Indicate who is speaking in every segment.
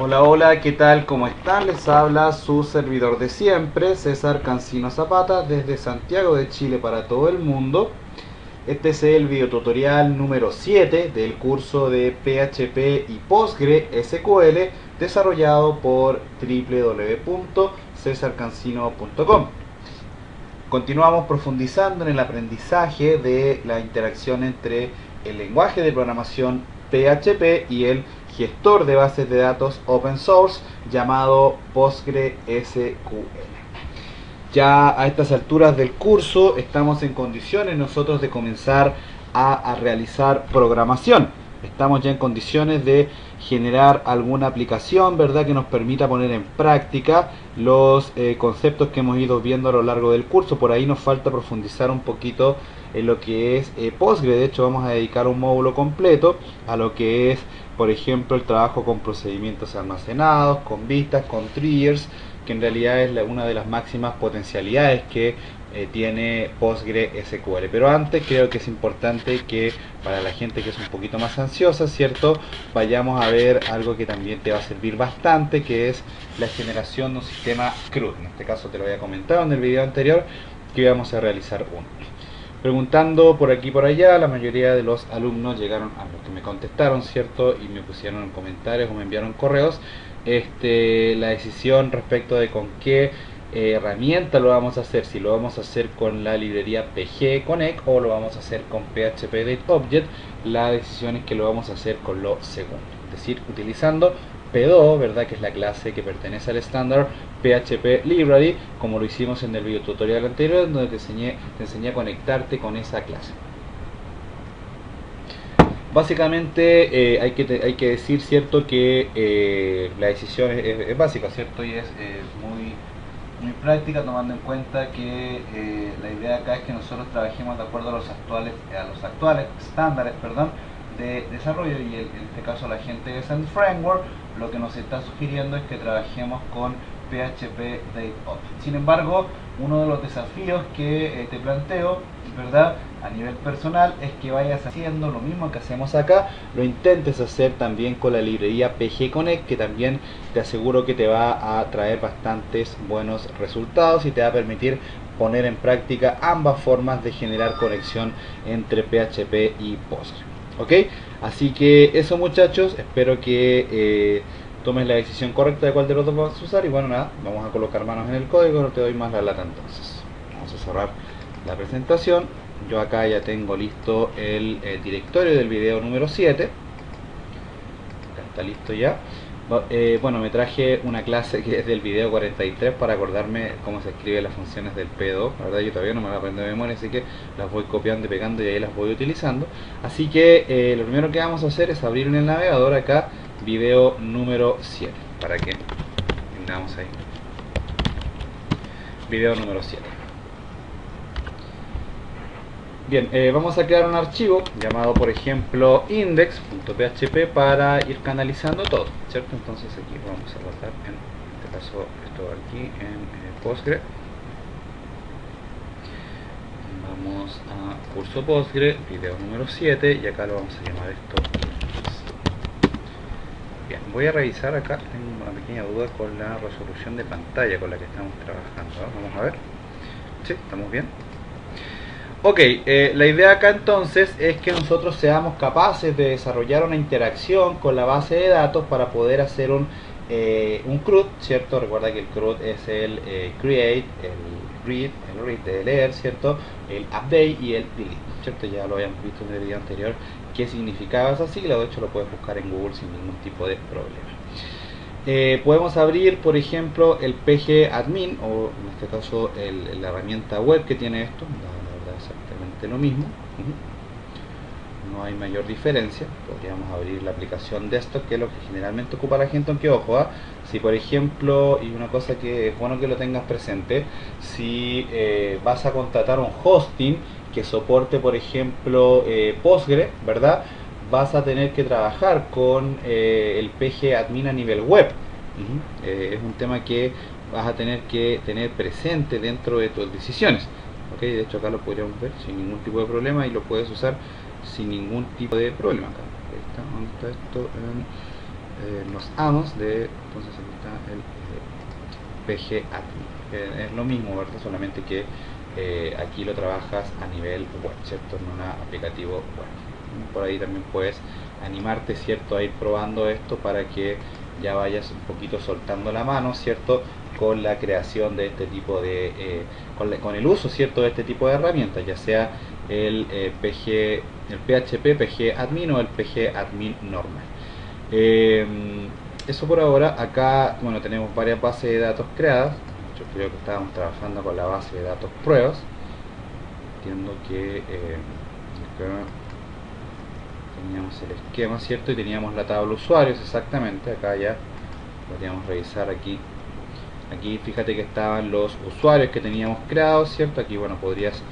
Speaker 1: Hola, hola, ¿qué tal? ¿Cómo están? Les habla su servidor de siempre, César Cancino Zapata, desde Santiago de Chile para todo el mundo. Este es el videotutorial número 7 del curso de PHP y PostgreSQL desarrollado por www.cesarcancino.com. Continuamos profundizando en el aprendizaje de la interacción entre el lenguaje de programación PHP y el gestor de bases de datos open source llamado PostgreSQL. Ya a estas alturas del curso estamos en condiciones nosotros de comenzar a realizar programación. Estamos ya en condiciones de generar alguna aplicación, ¿verdad?, que nos permita poner en práctica los conceptos que hemos ido viendo a lo largo del curso. Por ahí nos falta profundizar un poquito en lo que es Postgre. De hecho, vamos a dedicar un módulo completo a lo que es, por ejemplo, el trabajo con procedimientos almacenados, con vistas, con triggers, que en realidad es una de las máximas potencialidades que tiene PostgreSQL. Pero antes creo que es importante que para la gente que es un poquito más ansiosa, ¿cierto?, vayamos a ver algo que también te va a servir bastante, que es la generación de un sistema CRUD. En este caso te lo había comentado en el video anterior que íbamos a realizar uno. Preguntando por aquí y por allá, la mayoría de los alumnos llegaron a los que me contestaron, ¿cierto?, y me pusieron en comentarios o me enviaron correos la decisión respecto de con qué herramienta lo vamos a hacer, si lo vamos a hacer con la librería PG Connect o lo vamos a hacer con PHP Date Object. La decisión es que lo vamos a hacer con lo segundo, es decir, utilizando P2, ¿verdad?, que es la clase que pertenece al estándar PHP Library, como lo hicimos en el video tutorial anterior, donde te enseñé a conectarte con esa clase. Básicamente hay que decir, ¿cierto?, que la decisión es básica, ¿cierto?, y es muy práctica, tomando en cuenta que la idea acá es que nosotros trabajemos de acuerdo a los actuales estándares, perdón, de desarrollo, y en este caso la gente de Sand Framework lo que nos está sugiriendo es que trabajemos con PHP Date Object. Sin embargo, uno de los desafíos que te planteo, ¿verdad?, a nivel personal, es que vayas haciendo lo mismo que hacemos acá, lo intentes hacer también con la librería PG Connect, que también te aseguro que te va a traer bastantes buenos resultados y te va a permitir poner en práctica ambas formas de generar conexión entre PHP y Postgre. ¿Ok? Así que eso, muchachos, espero que tomes la decisión correcta de cuál de los dos vas a usar. Y bueno, nada, vamos a colocar manos en el código, no te doy más la lata entonces. Vamos a cerrar la presentación. Yo acá ya tengo listo el directorio del video número 7. Acá está listo ya. Bueno, me traje una clase que es del video 43 para acordarme cómo se escriben las funciones del P2. La verdad yo todavía no me las aprendo de memoria, así que las voy copiando y pegando y ahí las voy utilizando. Así que lo primero que vamos a hacer es abrir en el navegador acá video número 7, para que tengamos ahí video número 7. Bien, vamos a crear un archivo llamado, por ejemplo, index.php para ir canalizando todo, ¿cierto? Entonces aquí vamos a guardar, en este caso, esto aquí en Postgre. Vamos a curso Postgre, video número 7, y acá lo vamos a llamar esto index. Bien, voy a revisar acá, tengo una pequeña duda con la resolución de pantalla con la que estamos trabajando, ¿no? Vamos a ver. Sí, estamos bien. Ok, la idea acá entonces es que nosotros seamos capaces de desarrollar una interacción con la base de datos para poder hacer un CRUD, ¿cierto? Recuerda que el CRUD es el create, el read de leer, ¿cierto?, el update y el delete, ¿cierto? Ya lo habíamos visto en el video anterior qué significaba esa sigla. De hecho lo puedes buscar en Google sin ningún tipo de problema. Podemos abrir, por ejemplo, el PG Admin, o en este caso la herramienta web que tiene esto. Exactamente lo mismo, no hay mayor diferencia. Podríamos abrir la aplicación desktop, que es lo que generalmente ocupa la gente, aunque ojo, si por ejemplo, y una cosa que es bueno que lo tengas presente, si vas a contratar un hosting que soporte, por ejemplo, Postgre, ¿verdad?, vas a tener que trabajar con el PG Admin a nivel web. Es un tema que vas a tener que tener presente dentro de tus decisiones. Ok, de hecho acá lo podríamos ver sin ningún tipo de problema y lo puedes usar sin ningún tipo de problema acá. ¿Dónde está esto? los addons de, entonces aquí está el PG Admin. Es lo mismo, ¿verdad? Solamente que aquí lo trabajas a nivel web, ¿cierto? En un aplicativo web. Por ahí también puedes animarte, ¿cierto? A ir probando esto para que ya vayas un poquito soltando la mano, ¿cierto? Con la creación de este tipo de con el uso, ¿cierto? De este tipo de herramientas, ya sea el PHP PG Admin o el PG Admin normal. Eso por ahora. Acá, bueno, tenemos varias bases de datos creadas. Yo creo que estábamos trabajando con la base de datos pruebas. Entiendo que acá teníamos el esquema, ¿cierto? Y teníamos la tabla usuarios, exactamente. Acá ya podríamos revisar aquí. Aquí fíjate que estaban los usuarios que teníamos creados, ¿cierto? Aquí, bueno, podrías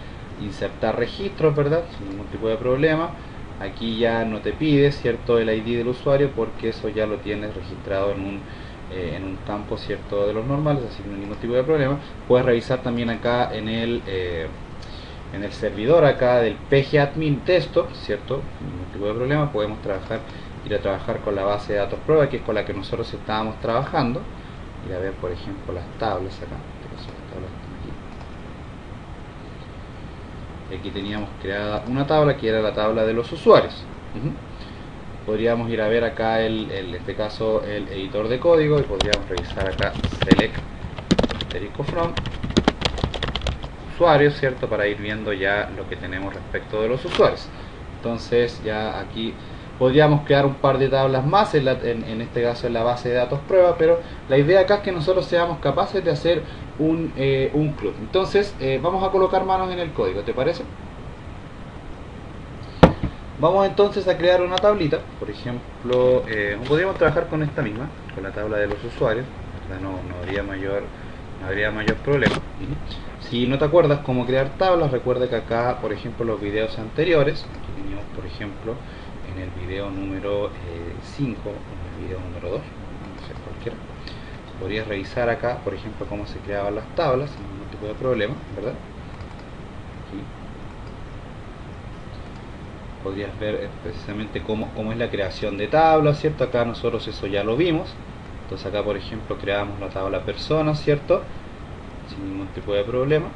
Speaker 1: insertar registros, ¿verdad? Sin ningún tipo de problema. Aquí ya no te pide, ¿cierto? El ID del usuario, porque eso ya lo tienes registrado en un campo, ¿cierto? De los normales, así que no hay ningún tipo de problema. Puedes revisar también acá en el servidor acá del pgadmin desktop, ¿cierto? Ningún tipo de problema. Podemos ir a trabajar con la base de datos prueba, que es con la que nosotros estábamos trabajando. Ir a ver, por ejemplo, las tablas acá. Aquí teníamos creada una tabla que era la tabla de los usuarios. Podríamos ir a ver acá en este caso el editor de código, y podríamos revisar acá select from usuarios, ¿cierto? Para ir viendo ya lo que tenemos respecto de los usuarios. Entonces ya aquí podríamos crear un par de tablas más, en este caso en la base de datos prueba, pero la idea acá es que nosotros seamos capaces de hacer un club. Entonces vamos a colocar manos en el código, ¿te parece? Vamos entonces a crear una tablita. Por ejemplo, podríamos trabajar con esta misma, con la tabla de los usuarios. No habría mayor problema. Si no te acuerdas cómo crear tablas, recuerda que acá, por ejemplo, los videos anteriores, aquí teníamos, por ejemplo, en el video número 5, en el video número 2, no sé, cualquiera, podrías revisar acá, por ejemplo, cómo se creaban las tablas sin ningún tipo de problema, ¿verdad? Aquí podrías ver precisamente cómo es la creación de tablas, ¿cierto? Acá nosotros eso ya lo vimos. Entonces acá, por ejemplo, creamos la tabla personas, ¿cierto? Sin ningún tipo de problema.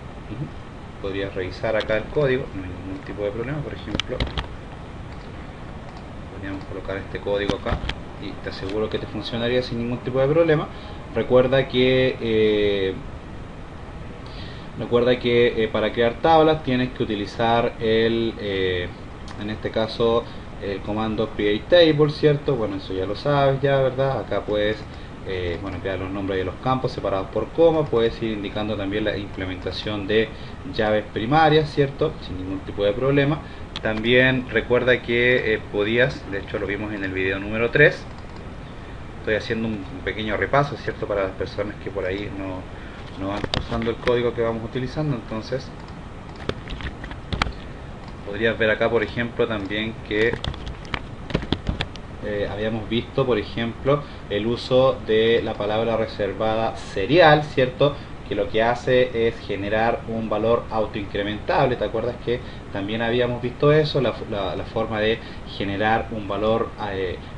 Speaker 1: Podrías revisar acá el código, no hay ningún tipo de problema. Por ejemplo, podríamos colocar este código acá y te aseguro que te funcionaría sin ningún tipo de problema. Recuerda que para crear tablas tienes que utilizar en este caso el comando create table, ¿cierto? Bueno, eso ya lo sabes ya, ¿verdad? Acá puedes crear los nombres de los campos separados por coma. Puedes ir indicando también la implementación de llaves primarias, ¿cierto? Sin ningún tipo de problema. También recuerda que podías, de hecho lo vimos en el video número 3. Estoy haciendo un pequeño repaso, ¿cierto? Para las personas que por ahí no van usando el código que vamos utilizando. Entonces podrías ver acá, por ejemplo, también que habíamos visto, por ejemplo, el uso de la palabra reservada serial, ¿cierto? Que lo que hace es generar un valor autoincrementable. ¿Te acuerdas que también habíamos visto eso? La forma de generar un valor,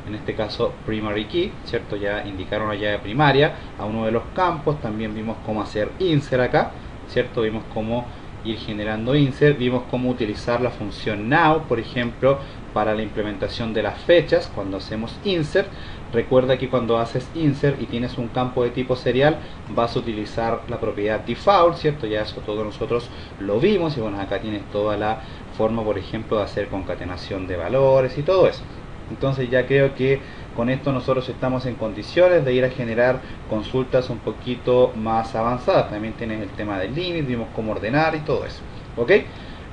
Speaker 1: en este caso primary key, ¿cierto? Ya indicaron una llave primaria a uno de los campos. También vimos cómo hacer insert acá, ¿cierto? Vimos cómo ir generando insert, vimos cómo utilizar la función now, por ejemplo, para la implementación de las fechas cuando hacemos insert. Recuerda que cuando haces insert y tienes un campo de tipo serial, vas a utilizar la propiedad default, ¿cierto? Ya eso todos nosotros lo vimos. Y bueno, acá tienes toda la forma, por ejemplo, de hacer concatenación de valores y todo eso. Entonces ya creo que con esto nosotros estamos en condiciones de ir a generar consultas un poquito más avanzadas. También tienes el tema del límite, vimos cómo ordenar y todo eso, ¿ok?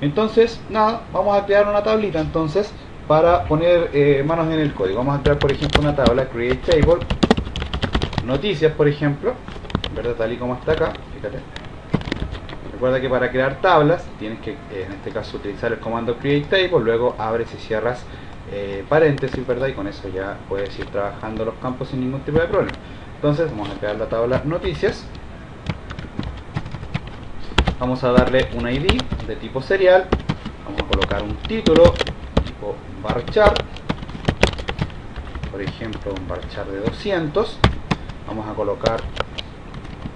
Speaker 1: Entonces, nada, vamos a crear una tablita entonces para poner manos en el código. Vamos a crear, por ejemplo, una tabla, create table, noticias, por ejemplo, ¿verdad? Tal y como está acá, fíjate. Recuerda que para crear tablas tienes que, en este caso, utilizar el comando create table, luego abres y cierras paréntesis, ¿verdad? Y con eso ya puedes ir trabajando los campos sin ningún tipo de problema. Entonces vamos a crear la tabla noticias. Vamos a darle un ID de tipo serial. Vamos a colocar un título tipo varchar. por ejemplo, un varchar de 200. Vamos a colocar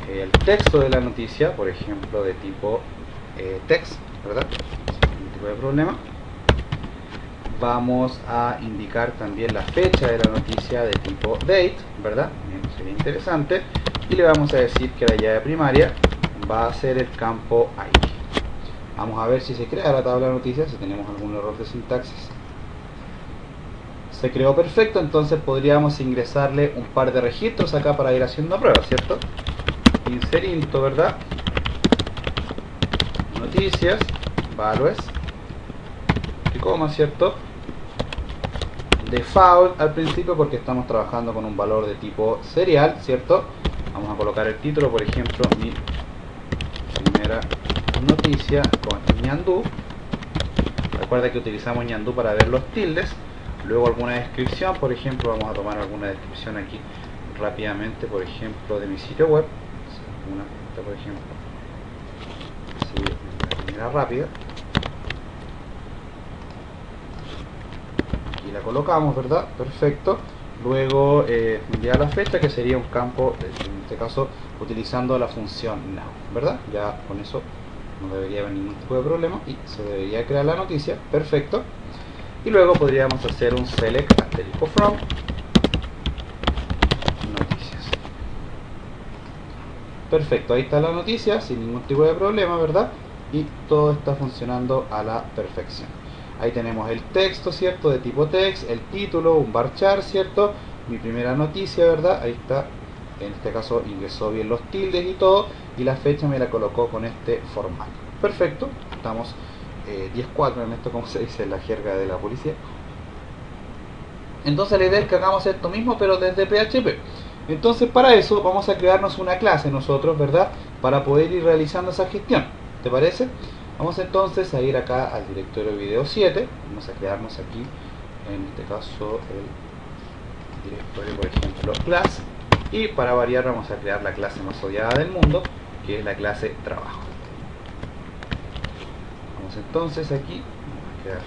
Speaker 1: el texto de la noticia, por ejemplo, de tipo text, ¿verdad? Sin ningún tipo de problema. Vamos a indicar también la fecha de la noticia de tipo date, ¿verdad? Bien, sería interesante. Y le vamos a decir que la llave primaria va a ser el campo ID. Vamos a ver si se crea la tabla de noticias, si tenemos algún error de sintaxis. Se creó perfecto, entonces podríamos ingresarle un par de registros acá para ir haciendo pruebas, ¿cierto? Inserinto, ¿verdad? Noticias, values, y coma, ¿cierto? Default al principio porque estamos trabajando con un valor de tipo serial, ¿cierto? Vamos a colocar el título, por ejemplo, mi primera noticia con ñandú. Recuerda que utilizamos ñandú para ver los tildes. Luego alguna descripción, por ejemplo, vamos a tomar alguna descripción aquí rápidamente, por ejemplo, de mi sitio web. Una cuenta, por ejemplo, así de manera rápida. Aquí la colocamos, ¿verdad? Perfecto. Luego ya la fecha, que sería un campo, en este caso, utilizando la función now, ¿verdad? Ya con eso no debería haber ningún tipo de problema y se debería crear la noticia. Perfecto. Y luego podríamos hacer un select asterisco from noticias. Perfecto, ahí está la noticia sin ningún tipo de problema, ¿verdad? Y todo está funcionando a la perfección. Ahí tenemos el texto, ¿cierto? De tipo text, el título, un varchar, ¿cierto? Mi primera noticia, ¿verdad? Ahí está. En este caso ingresó bien los tildes y todo, y la fecha me la colocó con este formato. Perfecto, estamos 10.4 en esto, como se dice en la jerga de la policía. Entonces la idea es que hagamos esto mismo, pero desde PHP. Entonces para eso vamos a crearnos una clase nosotros, ¿verdad? Para poder ir realizando esa gestión. ¿Te parece? Vamos entonces a ir acá al directorio video 7. Vamos a crearnos aquí, en este caso, el directorio, por ejemplo, class. Y para variar vamos a crear la clase más odiada del mundo, que es la clase trabajo. Vamos entonces aquí, vamos a crear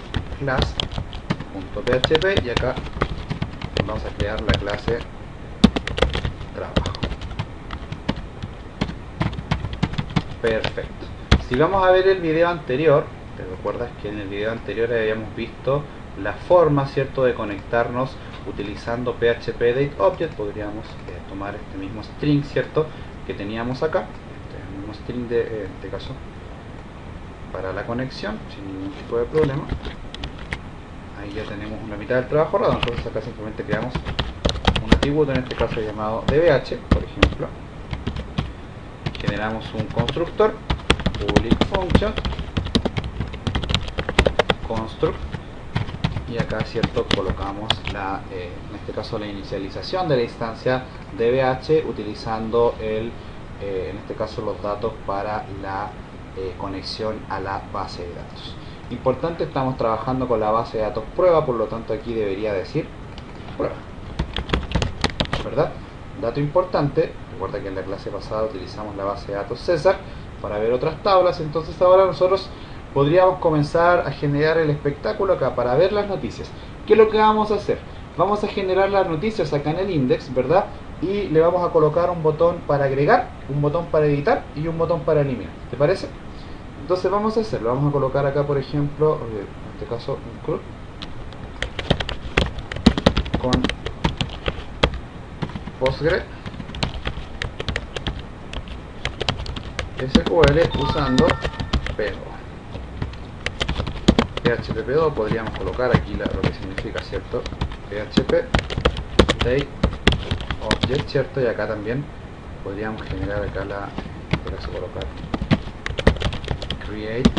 Speaker 1: class.php y acá vamos a crear la clase trabajo. Perfecto. Si vamos a ver el video anterior, te recuerdas que en el video anterior habíamos visto la forma, ¿cierto?, de conectarnos utilizando PHP Date Object. Podríamos tomar este mismo string, ¿cierto?, que teníamos acá, este mismo string de este caso para la conexión sin ningún tipo de problema. Ahí ya tenemos una mitad del trabajo ahorrado. Entonces acá simplemente creamos un atributo, en este caso llamado dbh, por ejemplo. Generamos un constructor, public function construct, y acá, cierto, colocamos en este caso la inicialización de la instancia dbh utilizando en este caso los datos para la conexión a la base de datos. Importante, estamos trabajando con la base de datos prueba, por lo tanto aquí debería decir prueba, ¿verdad? Dato importante, recuerda que en la clase pasada utilizamos la base de datos César para ver otras tablas. Entonces ahora nosotros podríamos comenzar a generar el espectáculo acá para ver las noticias. ¿Qué es lo que vamos a hacer? Vamos a generar las noticias acá en el index, ¿verdad? Y le vamos a colocar un botón para agregar, un botón para editar y un botón para eliminar. ¿Te parece? Entonces vamos a hacerlo. Vamos a colocar acá, por ejemplo, en este caso un CRUD con Postgre SQL usando PEDO. PHP PEDO, podríamos colocar aquí lo que significa, ¿cierto? PHP Date Object, ¿cierto? Y acá también podríamos generar acá colocar create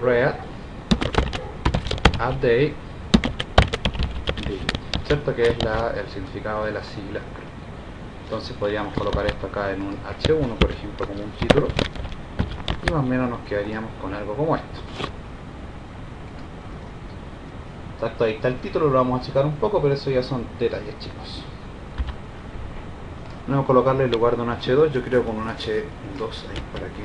Speaker 1: read update delete, ¿cierto? Que es el significado de las siglas. Entonces podríamos colocar esto acá en un H1, por ejemplo, como un título, y más o menos nos quedaríamos con algo como esto. Exacto, ahí está el título, lo vamos a checar un poco, pero eso ya son detalles, chicos. Vamos a colocarle en lugar de un H2, yo creo con un H2 ahí para que,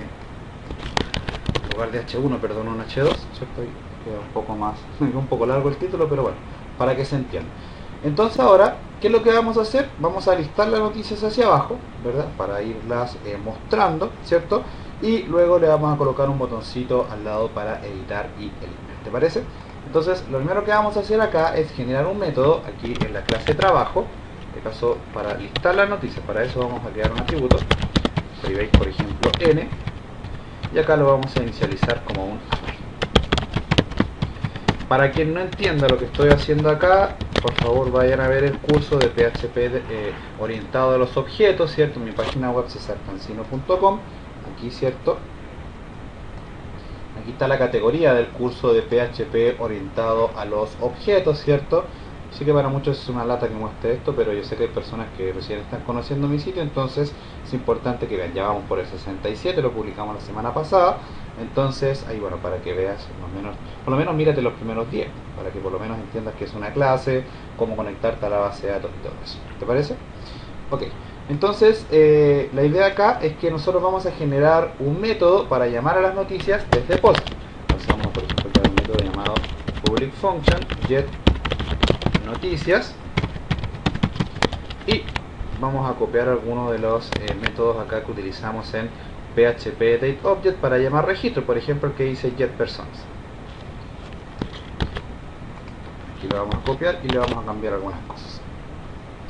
Speaker 1: en lugar de H1, perdón, un H2, ¿cierto? Ahí queda un poco más, un poco largo el título, pero bueno, para que se entienda. Entonces ahora, ¿qué es lo que vamos a hacer? Vamos a listar las noticias hacia abajo, ¿verdad? Para irlas mostrando, ¿cierto? Y luego le vamos a colocar un botoncito al lado para editar y eliminar. ¿Te parece? Entonces, lo primero que vamos a hacer acá es generar un método aquí en la clase trabajo, en este caso para listar las noticias. Para eso vamos a crear un atributo, escribéis por ejemplo n, y acá lo vamos a inicializar como un array. Para quien no entienda lo que estoy haciendo acá, por favor vayan a ver el curso de PHP orientado a los objetos, ¿cierto? En mi página web cesarcancino.com, aquí, ¿cierto? Aquí está la categoría del curso de PHP orientado a los objetos, ¿cierto? Sé que para muchos es una lata que muestre esto, pero yo sé que hay personas que recién están conociendo mi sitio, entonces es importante que vean. Ya vamos por el 67, lo publicamos la semana pasada, entonces ahí bueno, para que veas por lo menos mírate los primeros 10, para que por lo menos entiendas que es una clase, cómo conectarte a la base de datos y todo eso. ¿Te parece? Ok, entonces la idea acá es que nosotros vamos a generar un método para llamar a las noticias desde POST. Entonces vamos por ejemplo a crear un método llamado public function get noticias y vamos a copiar algunos de los métodos acá que utilizamos en PHP date object para llamar registro, por ejemplo el que dice get personas. Aquí lo vamos a copiar y le vamos a cambiar algunas cosas.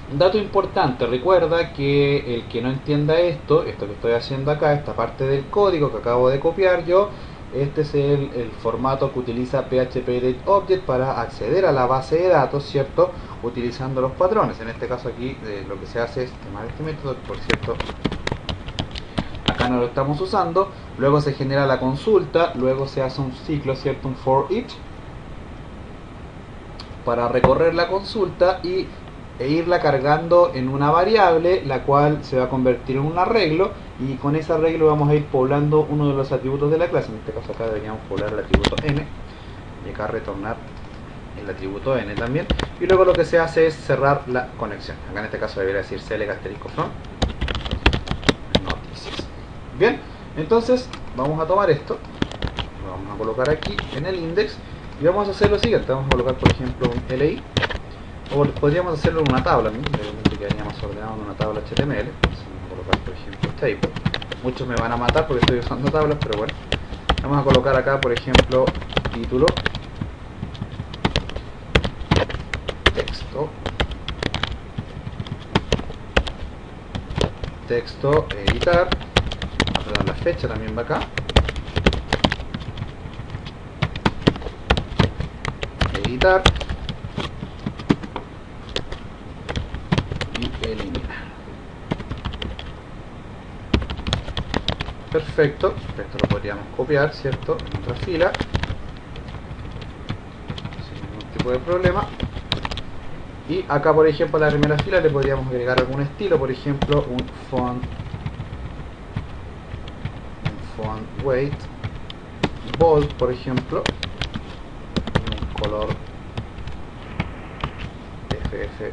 Speaker 1: Un dato importante, recuerda que el que no entienda esto que estoy haciendo acá, esta parte del código que acabo de copiar yo, este es el formato que utiliza PHP date object para acceder a la base de datos, ¿cierto? Utilizando los patrones. En este caso aquí lo que se hace es tomar este método, que por cierto acá no lo estamos usando, luego se genera la consulta, luego se hace un ciclo, ¿cierto? Un for each para recorrer la consulta e irla cargando en una variable, la cual se va a convertir en un arreglo, y con ese arreglo vamos a ir poblando uno de los atributos de la clase. En este caso acá deberíamos poblar el atributo n y acá retornar el atributo n también, y luego lo que se hace es cerrar la conexión. Acá en este caso debería decir select asterisco from noticias. Bien, entonces vamos a tomar esto, lo vamos a colocar aquí en el index y vamos a hacer lo siguiente. Vamos a colocar por ejemplo un li, o podríamos hacerlo en una tabla, realmente quedaría más ordenado en una tabla HTML. Entonces vamos a colocar por ejemplo table. Muchos me van a matar porque estoy usando tablas, pero bueno, vamos a colocar acá por ejemplo título, texto, editar, perdón, la fecha también va acá, editar y eliminar. Perfecto, esto lo podríamos copiar, ¿cierto? En otra fila sin ningún tipo de problema. Y acá por ejemplo a la primera fila le podríamos agregar algún estilo, por ejemplo un font weight bold, por ejemplo, y un color FF.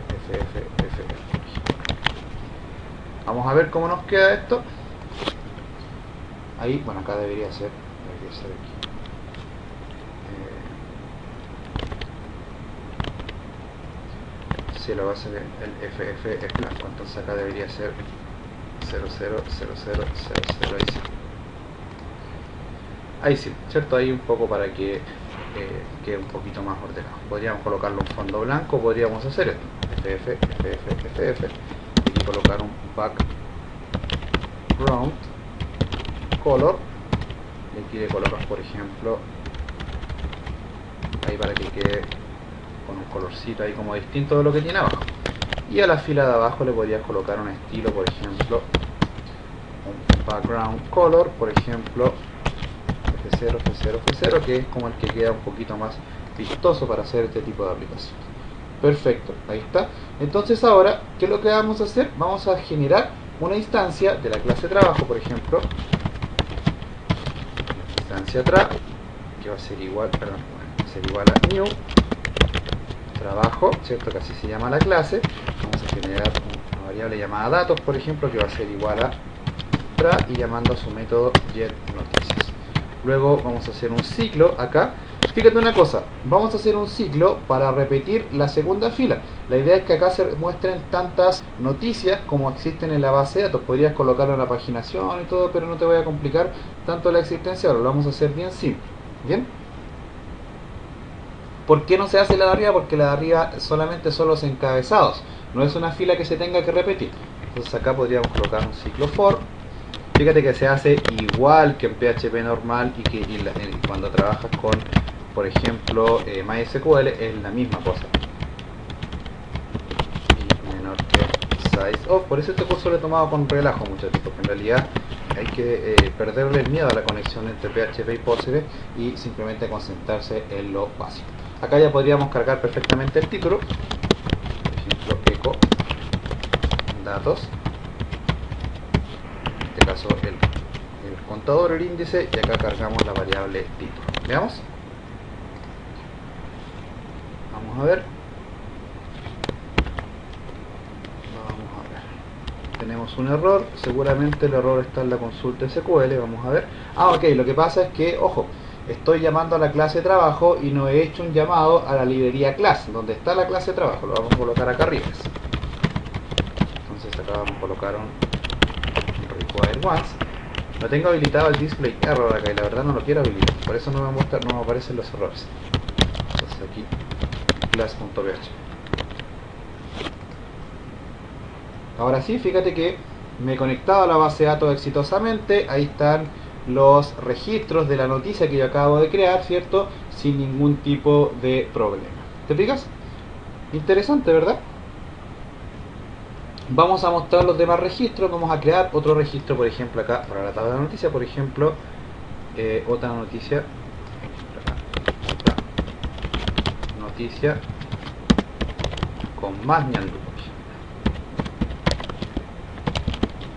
Speaker 1: Vamos a ver cómo nos queda esto. Ahí, bueno, acá debería ser aquí. Si la base del FF es blanco, entonces acá debería ser 000000. Ahí sí, ¿cierto? Ahí un poco para que quede un poquito más ordenado. Podríamos colocarle un fondo blanco, podríamos hacer esto, FF, y colocar un background color, y aquí le colocamos por ejemplo ahí para que quede con un colorcito ahí como distinto de lo que tiene abajo. Y a la fila de abajo le podrías colocar un estilo, por ejemplo un background color, por ejemplo F0, que es como el que queda un poquito más vistoso para hacer este tipo de aplicación. Perfecto, ahí está. Entonces ahora, ¿qué es lo que vamos a hacer? Vamos a generar una instancia de la clase trabajo, por ejemplo instancia tra, que va a ser igual, a new trabajo, ¿cierto? Que así se llama la clase. Vamos a generar una variable llamada datos, por ejemplo, que va a ser igual a tra, y llamando a su método get noticias. Luego vamos a hacer un ciclo acá Fíjate una cosa, vamos a hacer un ciclo para repetir la segunda fila. La idea es que acá se muestren tantas noticias como existen en la base de datos. Podrías colocarlo en la paginación y todo, pero no te voy a complicar tanto la existencia. Ahora lo vamos a hacer bien simple. ¿Bien? ¿Por qué no se hace la de arriba? Porque la de arriba solamente son los encabezados. No es una fila que se tenga que repetir. Entonces acá podríamos colocar un ciclo for. Fíjate que se hace igual que en PHP normal y que cuando trabajas con, por ejemplo, MySQL es la misma cosa. Y menor que size of. Por eso este curso lo he tomado con relajo, muchachos, porque en realidad hay que perderle el miedo a la conexión entre PHP y Postgres y simplemente concentrarse en lo básico. Acá ya podríamos cargar perfectamente el título, por ejemplo, echo datos, en este caso el contador, el índice, y acá cargamos la variable título. Veamos. Vamos a ver. Tenemos un error, seguramente el error está en la consulta SQL, vamos a ver. Ok, lo que pasa es que, ojo, estoy llamando a la clase de trabajo y no he hecho un llamado a la librería class, donde está la clase de trabajo, lo vamos a colocar acá arriba. Entonces acá vamos a colocar un require once. No tengo habilitado el display error acá y la verdad no lo quiero habilitar, por eso no me muestra, no me aparecen los errores. Entonces aquí class.php. Ahora sí, fíjate que me he conectado a la base de datos exitosamente. Ahí están los registros de la noticia que yo acabo de crear, ¿cierto? Sin ningún tipo de problema. ¿Te fijas? Interesante, ¿verdad? Vamos a mostrar los demás registros. Vamos a crear otro registro, por ejemplo, acá para la tabla de noticia. Por ejemplo, otra noticia. Otra noticia con más ñandú.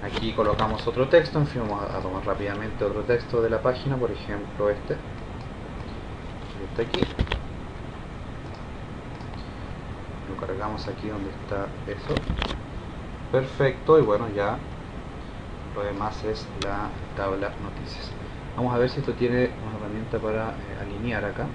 Speaker 1: Aquí colocamos otro texto, en fin, vamos a tomar rápidamente otro texto de la página, por ejemplo este aquí, lo cargamos aquí donde está eso, perfecto, y bueno, ya lo demás es la tabla noticias. Vamos a ver si esto tiene una herramienta para alinear acá.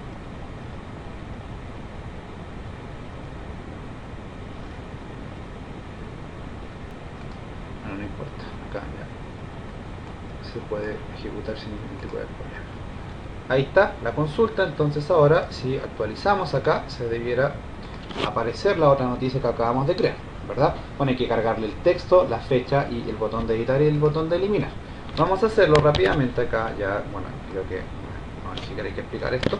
Speaker 1: No importa, acá ya se puede ejecutar sin ningún tipo de problema. Ahí está la consulta. Entonces ahora si actualizamos acá se debiera aparecer la otra noticia que acabamos de crear, ¿verdad? Bueno, hay que cargarle el texto, la fecha y el botón de editar y el botón de eliminar. Vamos a hacerlo rápidamente acá. Ya, bueno, creo que no ni siquiera hay que explicar esto.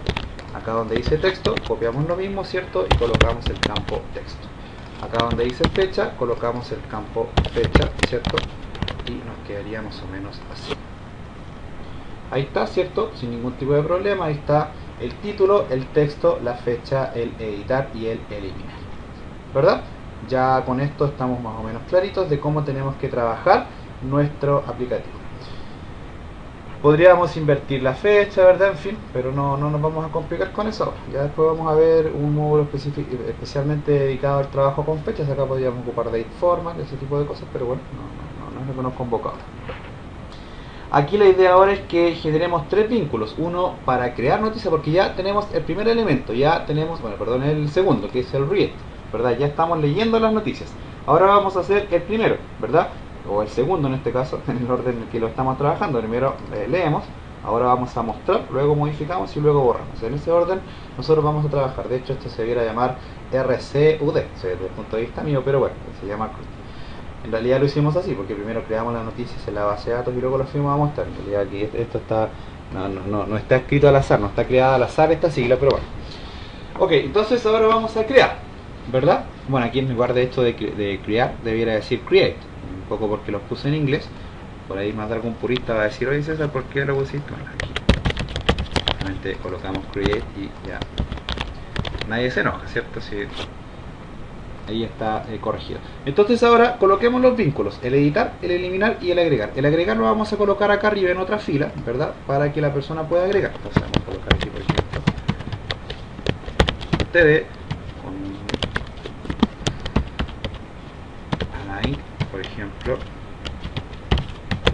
Speaker 1: Acá donde dice texto copiamos lo mismo, ¿cierto? Y colocamos el campo texto. Acá donde dice fecha, colocamos el campo fecha, ¿cierto? Y nos quedaría más o menos así. Ahí está, ¿cierto? Sin ningún tipo de problema. Ahí está el título, el texto, la fecha, el editar y el eliminar, ¿verdad? Ya con esto estamos más o menos claritos de cómo tenemos que trabajar nuestro aplicativo. Podríamos invertir la fecha, ¿verdad? En fin, pero no nos vamos a complicar con eso ahora. Ya después vamos a ver un módulo especialmente dedicado al trabajo con fechas. Acá podríamos ocupar date format, ese tipo de cosas, pero bueno, no es lo que nos convoca ahora. Aquí la idea ahora es que generemos tres vínculos. Uno para crear noticias, porque ya tenemos el primer elemento, ya tenemos, bueno, perdón, el segundo, que es el read, ¿verdad? Ya estamos leyendo las noticias. Ahora vamos a hacer el primero, ¿verdad? O el segundo en este caso, en el orden en el que lo estamos trabajando. Primero leemos, ahora vamos a mostrar, luego modificamos y luego borramos. En ese orden nosotros vamos a trabajar. De hecho esto se debiera llamar RCUD, desde el punto de vista mío, pero bueno, se llama. En realidad lo hicimos así, porque primero creamos las noticias en la base de datos y luego las fuimos a mostrar. En realidad aquí esto está, no está escrito al azar, no está creada al azar esta sigla, pero bueno. Ok, entonces ahora vamos a crear, ¿verdad? Bueno, aquí en lugar de esto de crear, debiera decir create. Un poco porque los puse en inglés. Por ahí más de algún purista va a decir, oye César, ¿por qué lo pusiste? Bueno, aquí simplemente colocamos create y ya nadie se enoja, ¿cierto? Si ahí está corregido. Entonces ahora coloquemos los vínculos, el editar, el eliminar y el agregar. El agregar lo vamos a colocar acá arriba en otra fila, ¿verdad? Para que la persona pueda agregar. Entonces vamos a colocar aquí, por ejemplo, td con align, por ejemplo,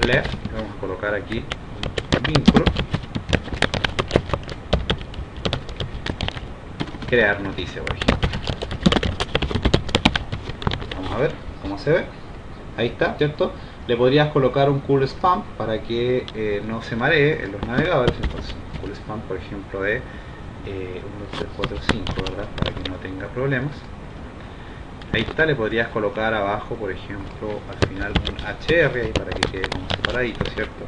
Speaker 1: left. Vamos a colocar aquí un vínculo crear noticia, por ejemplo. Vamos a ver cómo se ve. Ahí está, ¿cierto? Le podrías colocar un cool spam para que no se maree en los navegadores. Entonces, un cool spam, por ejemplo, de 1, 2, 3, 4, 5, ¿verdad? Para que no tenga problemas. Ahí está, le podrías colocar abajo, por ejemplo, al final un HR ahí para que quede como separadito, ¿cierto?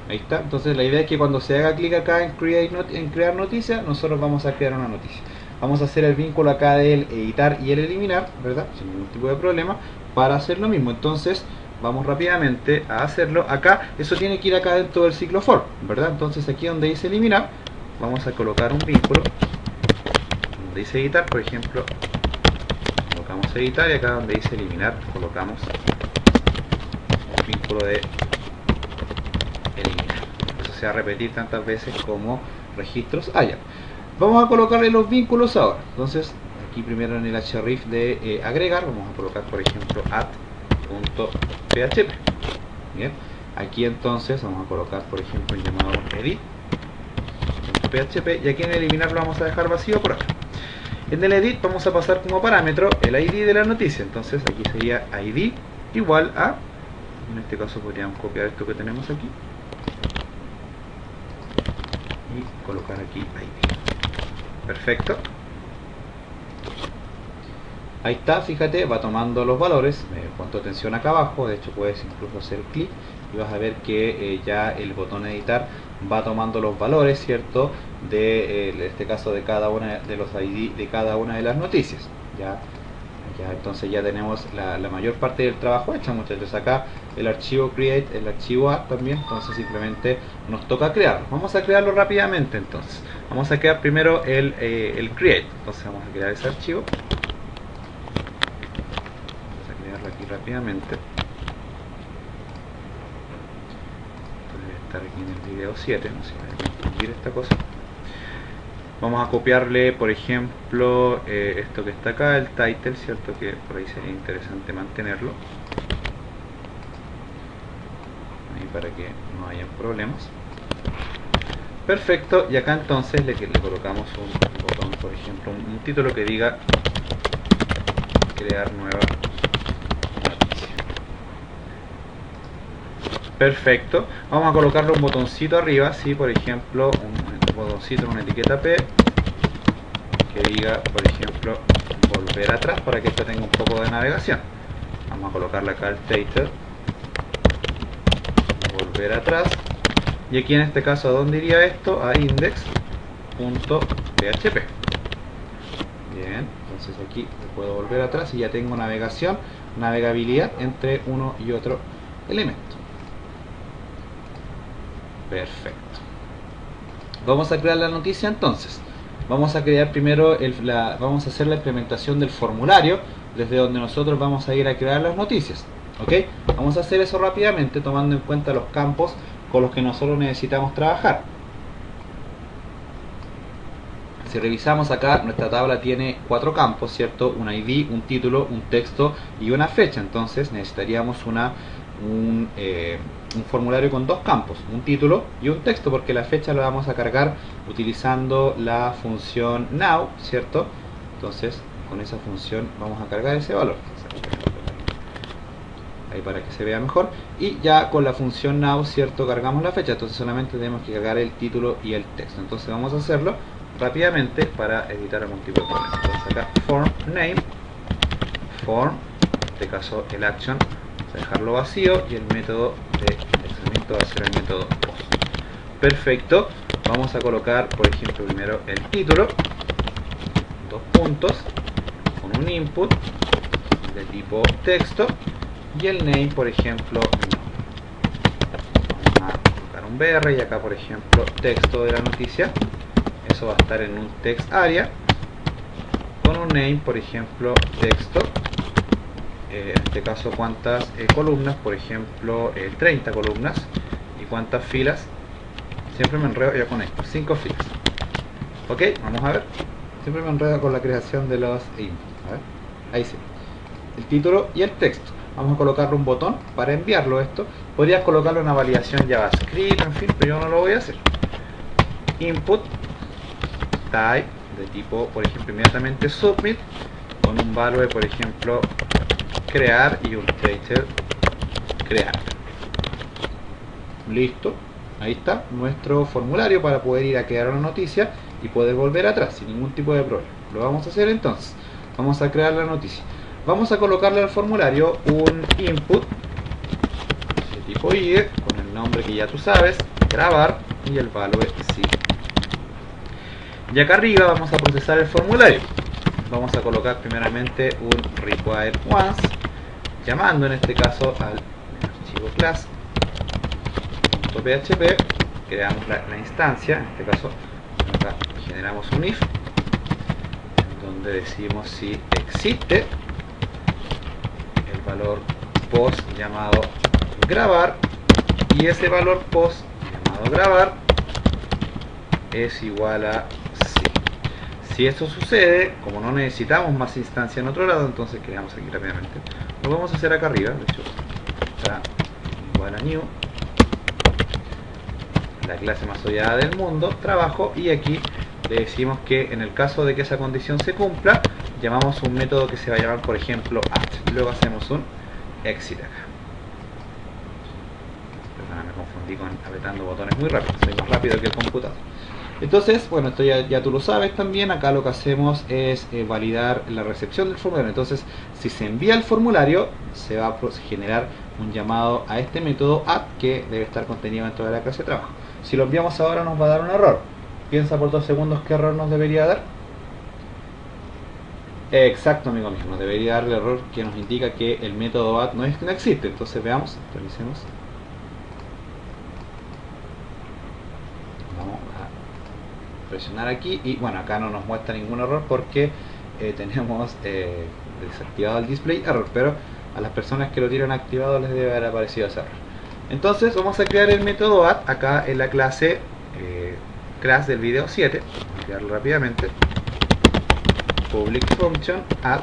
Speaker 1: Ahí está. Entonces la idea es que cuando se haga clic acá en crear noticia, nosotros vamos a crear una noticia. Vamos a hacer el vínculo acá del editar y el eliminar, ¿verdad? Sin ningún tipo de problema, para hacer lo mismo. Entonces vamos rápidamente a hacerlo. Acá, eso tiene que ir acá dentro del ciclo for, ¿verdad? Entonces aquí donde dice eliminar, vamos a colocar un vínculo. Donde dice editar, por ejemplo, colocamos editar, y acá donde dice eliminar, colocamos un vínculo de eliminar. Eso se va a repetir tantas veces como registros haya. Vamos a colocarle los vínculos ahora. Entonces aquí primero en el href de agregar vamos a colocar, por ejemplo, add.php. Bien, aquí entonces vamos a colocar, por ejemplo, el llamado edit.php, y aquí en eliminar lo vamos a dejar vacío por acá. En el edit vamos a pasar como parámetro el ID de la noticia. Entonces aquí sería ID igual a, en este caso podríamos copiar esto que tenemos aquí y colocar aquí ID. Perfecto. Ahí está, fíjate, va tomando los valores. Ponte atención acá abajo, de hecho puedes incluso hacer clic y vas a ver que ya el botón editar va tomando los valores, ¿cierto? De en este caso de cada una de los ID de cada una de las noticias. Ya entonces ya tenemos la mayor parte del trabajo hecha, muchachos. Acá el archivo create, el archivo add también, entonces simplemente nos toca crearlo. Vamos a crearlo rápidamente. Entonces vamos a crear primero el create. Entonces vamos a crear ese archivo, vamos a crearlo aquí rápidamente. Debe estar aquí en el video 7, no sé si voy a confundir esta cosa. Vamos a copiarle, por ejemplo, esto que está acá, el title, ¿cierto? Que por ahí sería interesante mantenerlo. Ahí para que no haya problemas. Perfecto, y acá entonces le colocamos un botón, por ejemplo, un título que diga crear nueva noticia. Perfecto, vamos a colocarle un botoncito arriba, ¿sí? Por ejemplo, un botoncito con una etiqueta P que diga, por ejemplo, volver atrás, para que esto tenga un poco de navegación. Vamos a colocarle acá el title, volver atrás, y aquí en este caso, ¿a dónde iría esto? A index.php. Bien, entonces aquí puedo volver atrás y ya tengo navegación, navegabilidad entre uno y otro elemento. Perfecto. Vamos a crear la noticia entonces. Vamos a crear primero vamos a hacer la implementación del formulario desde donde nosotros vamos a ir a crear las noticias. ¿Ok? Vamos a hacer eso rápidamente tomando en cuenta los campos con los que nosotros necesitamos trabajar. Si revisamos acá, nuestra tabla tiene 4 campos, ¿cierto? Un ID, un título, un texto y una fecha. Entonces necesitaríamos un formulario con 2 campos, un título y un texto, porque la fecha la vamos a cargar utilizando la función now, ¿cierto? Entonces con esa función vamos a cargar ese valor. Ahí para que se vea mejor, y ya con la función now, ¿cierto? Cargamos la fecha, entonces solamente tenemos que cargar el título y el texto. Entonces vamos a hacerlo rápidamente para evitar algún tipo de problema. Entonces acá form name, form, en este caso el action, vamos a dejarlo vacío, y el método de indexamiento va a ser el método post. Perfecto, vamos a colocar, por ejemplo, primero el título, 2 puntos, con un input de tipo texto, y el name, por ejemplo, vamos a colocar un BR, y acá, por ejemplo, texto de la noticia. Eso va a estar en un text area con un name, por ejemplo, texto. En este caso, cuántas columnas, por ejemplo, 30 columnas. Y cuántas filas. Siempre me enredo ya con esto, 5 filas. Ok, vamos a ver. Siempre me enredo con la creación de los inputs. A ver, ahí sí. El título y el texto. Vamos a colocarle un botón para enviarlo esto. Podrías colocarle una validación JavaScript, en fin, pero yo no lo voy a hacer. Input type de tipo, por ejemplo, inmediatamente submit, con un value, por ejemplo, crear y un title crear. Listo, ahí está nuestro formulario para poder ir a crear una noticia y poder volver atrás sin ningún tipo de problema. Lo vamos a hacer entonces. Vamos a crear la noticia. Vamos a colocarle al formulario un input de tipo IDE con el nombre que ya tú sabes, grabar, y el value sí. Y acá arriba vamos a procesar el formulario. Vamos a colocar primeramente un require once, llamando en este caso al archivo class.php, creamos la instancia, en este caso acá generamos un if, donde decimos si existe el valor post llamado grabar, y ese valor post llamado grabar es igual a sí. Si esto sucede, como no necesitamos más instancia en otro lado, entonces creamos aquí rápidamente. Lo vamos a hacer acá arriba, de hecho está igual a new, la clase más odiada del mundo, trabajo, y aquí le decimos que en el caso de que esa condición se cumpla, llamamos un método que se va a llamar, por ejemplo, at. Luego hacemos un exit acá. Perdón, me confundí con apretando botones muy rápido, soy más rápido que el computador. Entonces, bueno, esto ya tú lo sabes también. Acá lo que hacemos es validar la recepción del formulario. Entonces, si se envía el formulario, se va a generar un llamado a este método add, que debe estar contenido dentro de la clase de trabajo. Si lo enviamos ahora, nos va a dar un error. Piensa por 2 segundos qué error nos debería dar. Exacto, amigo mío, nos debería dar el error que nos indica que el método add no existe. Entonces veamos, actualicemos. Vamos a presionar aquí y bueno, acá no nos muestra ningún error porque tenemos desactivado el display error, pero a las personas que lo tienen activado les debe haber aparecido ese error. Entonces vamos a crear el método add acá en la clase class del video 7. Vamos a crearlo rápidamente. Public function add,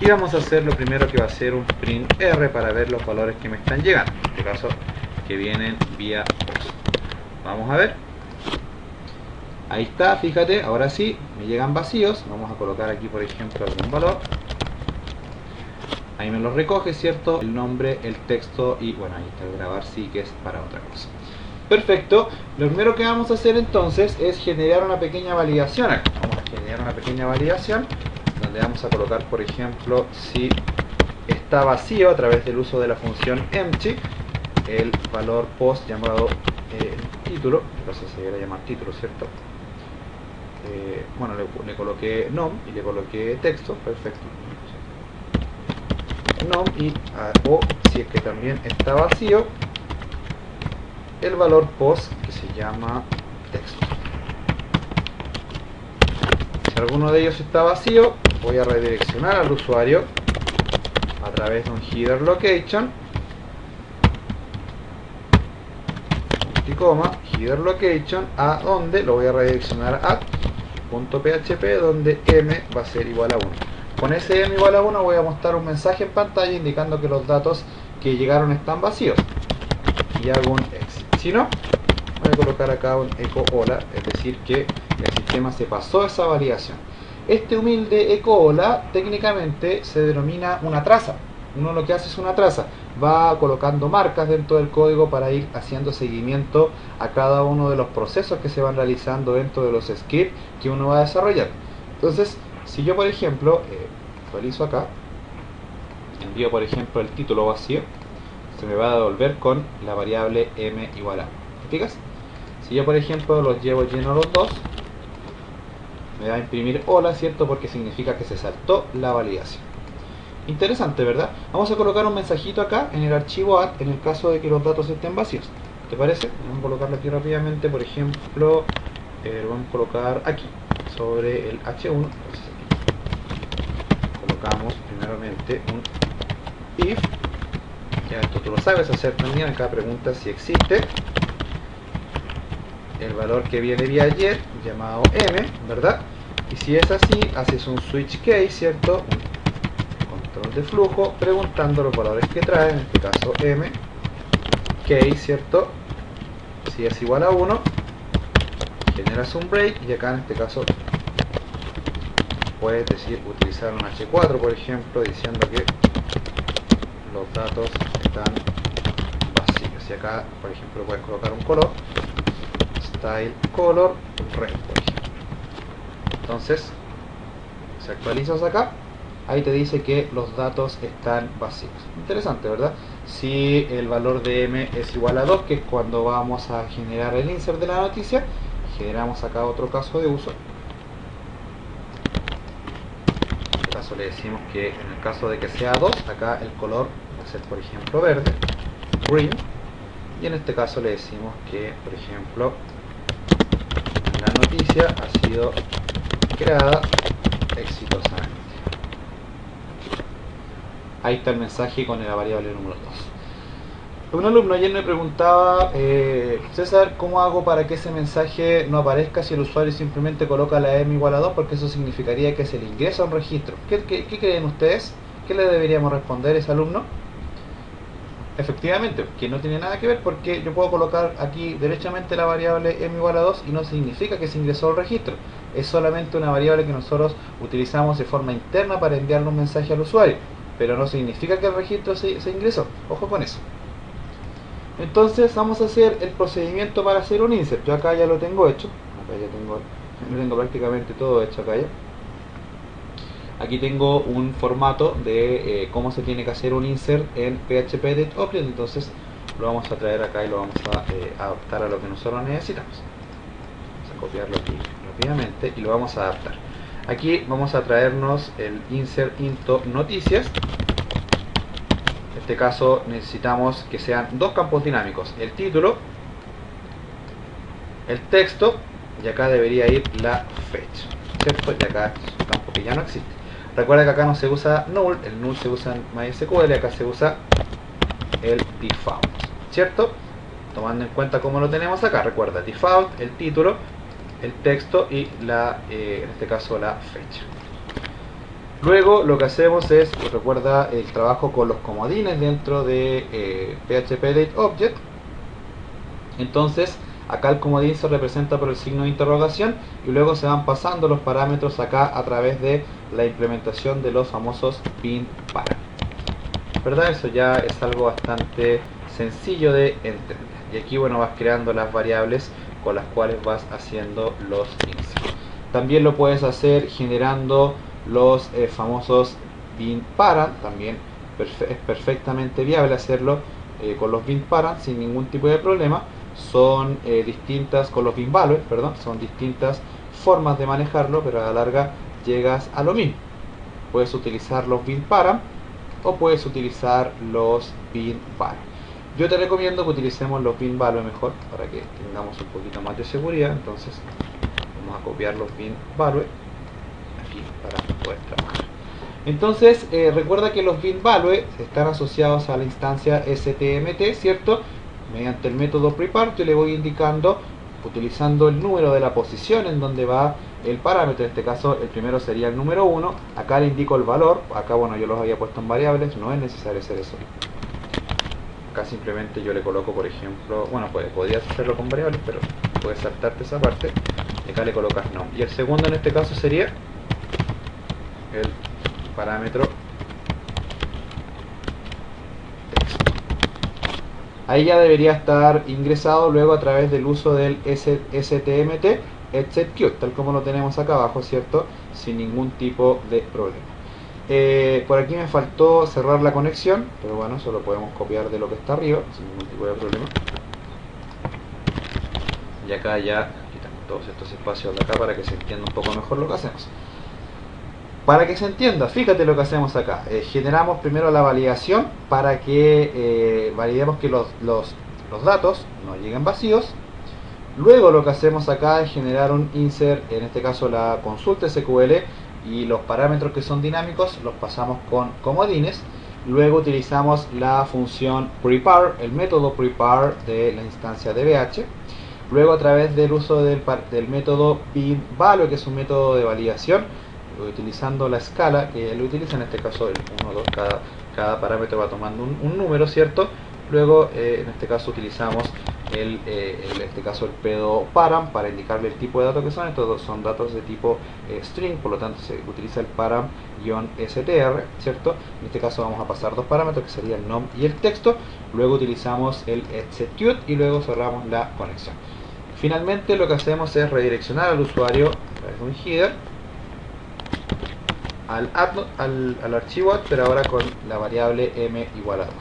Speaker 1: y vamos a hacer lo primero, que va a ser un print R para ver los valores que me están llegando, en este caso que vienen vía post. Vamos a ver, ahí está, fíjate, ahora sí me llegan vacíos. Vamos a colocar aquí, por ejemplo, algún valor, ahí me lo recoge, ¿cierto? El nombre, el texto, y bueno, ahí está el grabar sí, que es para otra cosa. Perfecto, lo primero que vamos a hacer entonces es generar una pequeña validación acá. Vamos a generar una pequeña validación donde vamos a colocar, por ejemplo, si está vacío a través del uso de la función empty el valor post llamado título, en este caso se debería llamar título, ¿cierto? Bueno, le coloqué nom y le coloqué texto, perfecto. Nom y o si es que también está vacío, el valor post que se llama texto. Si alguno de ellos está vacío, voy a redireccionar al usuario a través de un header location, header location, a donde lo voy a redireccionar a .php, donde m va a ser igual a 1. Con ese m igual a 1 voy a mostrar un mensaje en pantalla indicando que los datos que llegaron están vacíos, y hago un exit. Si no, voy a colocar acá un eco hola, es decir que el sistema se pasó esa validación. Este humilde eco hola técnicamente se denomina una traza. Uno lo que hace es una traza, va colocando marcas dentro del código para ir haciendo seguimiento a cada uno de los procesos que se van realizando dentro de los scripts que uno va a desarrollar. Entonces, si yo por ejemplo actualizo acá, envío por ejemplo el título vacío, se me va a devolver con la variable m igual a. ¿Te fijas? Si yo por ejemplo los llevo llenos los dos, me va a imprimir hola, ¿cierto? Porque significa que se saltó la validación. Interesante, ¿verdad? Vamos a colocar un mensajito acá en el archivo add en el caso de que los datos estén vacíos. ¿Te parece? Vamos a colocarlo aquí rápidamente, por ejemplo, lo vamos a colocar aquí, sobre el H1. Entonces aquí colocamos primeramente un if. Ya esto tú lo sabes hacer también. Acá pregunta si existe el valor que viene vía ayer llamado m, ¿verdad? Y si es así, haces un switch case, ¿cierto? Un control de flujo preguntando los valores que trae, en este caso m, case, ¿cierto? Si es igual a 1, generas un break y acá en este caso puedes decir utilizar un H4 por ejemplo, diciendo que los datos están vacíos, y acá por ejemplo puedes colocar un color, style color red por ejemplo. Entonces si actualizas acá, ahí te dice que los datos están vacíos. Interesante, ¿verdad? Si el valor de m es igual a 2, que es cuando vamos a generar el insert de la noticia, generamos acá otro caso de uso. En este caso le decimos que en el caso de que sea 2, acá el color va a ser por ejemplo verde, green, y en este caso le decimos que por ejemplo la noticia ha sido creada exitosamente. Ahí está el mensaje con la variable número 2. Un alumno ayer me preguntaba, César, ¿cómo hago para que ese mensaje no aparezca si el usuario simplemente coloca la m igual a 2? Porque eso significaría que se le ingresa a un registro. ¿Qué creen ustedes? ¿Qué le deberíamos responder a ese alumno? Efectivamente, que no tiene nada que ver, porque yo puedo colocar aquí derechamente la variable m igual a 2 y no significa que se ingresó al registro. Es solamente una variable que nosotros utilizamos de forma interna para enviarle un mensaje al usuario, pero no significa que el registro se ingresó. Ojo con eso. Entonces vamos a hacer el procedimiento para hacer un insert. Yo acá ya lo tengo hecho, acá ya tengo prácticamente todo hecho acá ya. Aquí tengo un formato de cómo se tiene que hacer un insert en PHP DateObject, entonces lo vamos a traer acá y lo vamos a adaptar a lo que nosotros necesitamos. Vamos a copiarlo aquí rápidamente y lo vamos a adaptar. Aquí vamos a traernos el insert into noticias. En este caso necesitamos que sean dos campos dinámicos, el título, el texto, y acá debería ir la fecha, ¿cierto? Y acá es un campo que ya no existe. Recuerda que acá no se usa null, el null se usa en MySQL, acá se usa el default, ¿cierto? Tomando en cuenta cómo lo tenemos acá, recuerda, default, el título, el texto y en este caso la fecha. Luego lo que hacemos es, recuerda el trabajo con los comodines dentro de PHP DateObject. Entonces acá el comodín se representa por el signo de interrogación y luego se van pasando los parámetros acá a través de la implementación de los famosos bin param. ¿Verdad? Eso ya es algo bastante sencillo de entender. Y aquí bueno, vas creando las variables con las cuales vas haciendo los inserts. También lo puedes hacer generando los famosos bin param. También es perfectamente viable hacerlo con los bin param sin ningún tipo de problema. Son distintas, con los bin values, perdón, son distintas formas de manejarlo, pero a la larga llegas a lo mismo. Puedes utilizar los bin param o puedes utilizar los bin value. Yo te recomiendo que utilicemos los bin value mejor para que tengamos un poquito más de seguridad. Entonces vamos a copiar los bin value aquí para poder trabajar. Entonces recuerda que los bin value están asociados a la instancia STMT, ¿cierto? Mediante el método prepar yo le voy indicando, utilizando el número de la posición en donde va el parámetro. En este caso el primero sería el número 1, acá le indico el valor. Acá bueno, yo los había puesto en variables, no es necesario hacer eso. Acá simplemente yo le coloco, por ejemplo, bueno, podrías hacerlo con variables, pero puedes saltarte esa parte y acá le colocas no. Y el segundo en este caso sería el parámetro texto. Ahí ya debería estar ingresado luego a través del uso del STMT execute, tal como lo tenemos acá abajo, ¿cierto? Sin ningún tipo de problema. Por aquí me faltó cerrar la conexión, pero bueno, eso lo podemos copiar de lo que está arriba sin ningún tipo de problema. Y acá ya quitamos todos estos espacios de acá para que se entienda un poco mejor lo que hacemos. Para que se entienda, fíjate lo que hacemos acá. Generamos primero la validación para que validemos que los datos no lleguen vacíos. Luego lo que hacemos acá es generar un insert, en este caso la consulta SQL, y los parámetros que son dinámicos los pasamos con comodines. Luego utilizamos la función prepare, el método prepare de la instancia DBH. Luego a través del uso del método bin value, que es un método de validación, utilizando la escala que él utiliza, en este caso el 1, 2, cada parámetro va tomando un número, ¿cierto? Luego en este caso utilizamos en este caso el pedo param para indicarle el tipo de datos que son. Estos son datos de tipo string, por lo tanto se utiliza el param-str, ¿cierto? En este caso vamos a pasar dos parámetros que serían el nom y el texto. Luego utilizamos el execute y luego cerramos la conexión. Finalmente lo que hacemos es redireccionar al usuario a través de un header al archivo add, pero ahora con la variable m igual a 2.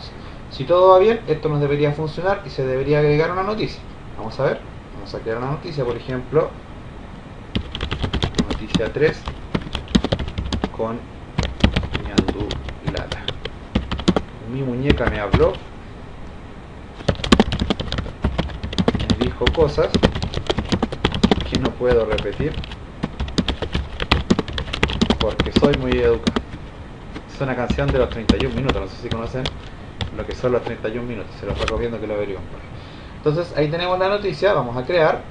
Speaker 1: Si todo va bien, esto nos debería funcionar y se debería agregar una noticia. Vamos a ver, vamos a crear una noticia, por ejemplo, noticia 3 con ñandú lala. Mi muñeca me habló, me dijo cosas que no puedo repetir porque soy muy educado. Es una canción de los 31 minutos, no sé si conocen lo que son los 31 minutos, se los recomiendo que lo averigüen. Entonces ahí tenemos la noticia, vamos a crear.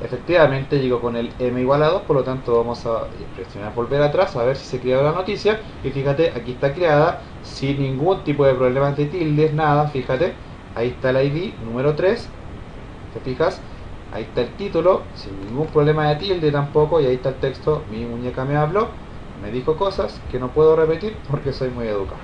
Speaker 1: Efectivamente llegó con el m igual a 2, por lo tanto vamos a presionar volver atrás a ver si se creó la noticia. Y fíjate, aquí está creada sin ningún tipo de problemas de tildes, nada, fíjate. Ahí está el ID número 3, ¿te fijas? Ahí está el título, sin ningún problema de tilde tampoco, y ahí está el texto, mi muñeca me habló, me dijo cosas que no puedo repetir porque soy muy educado.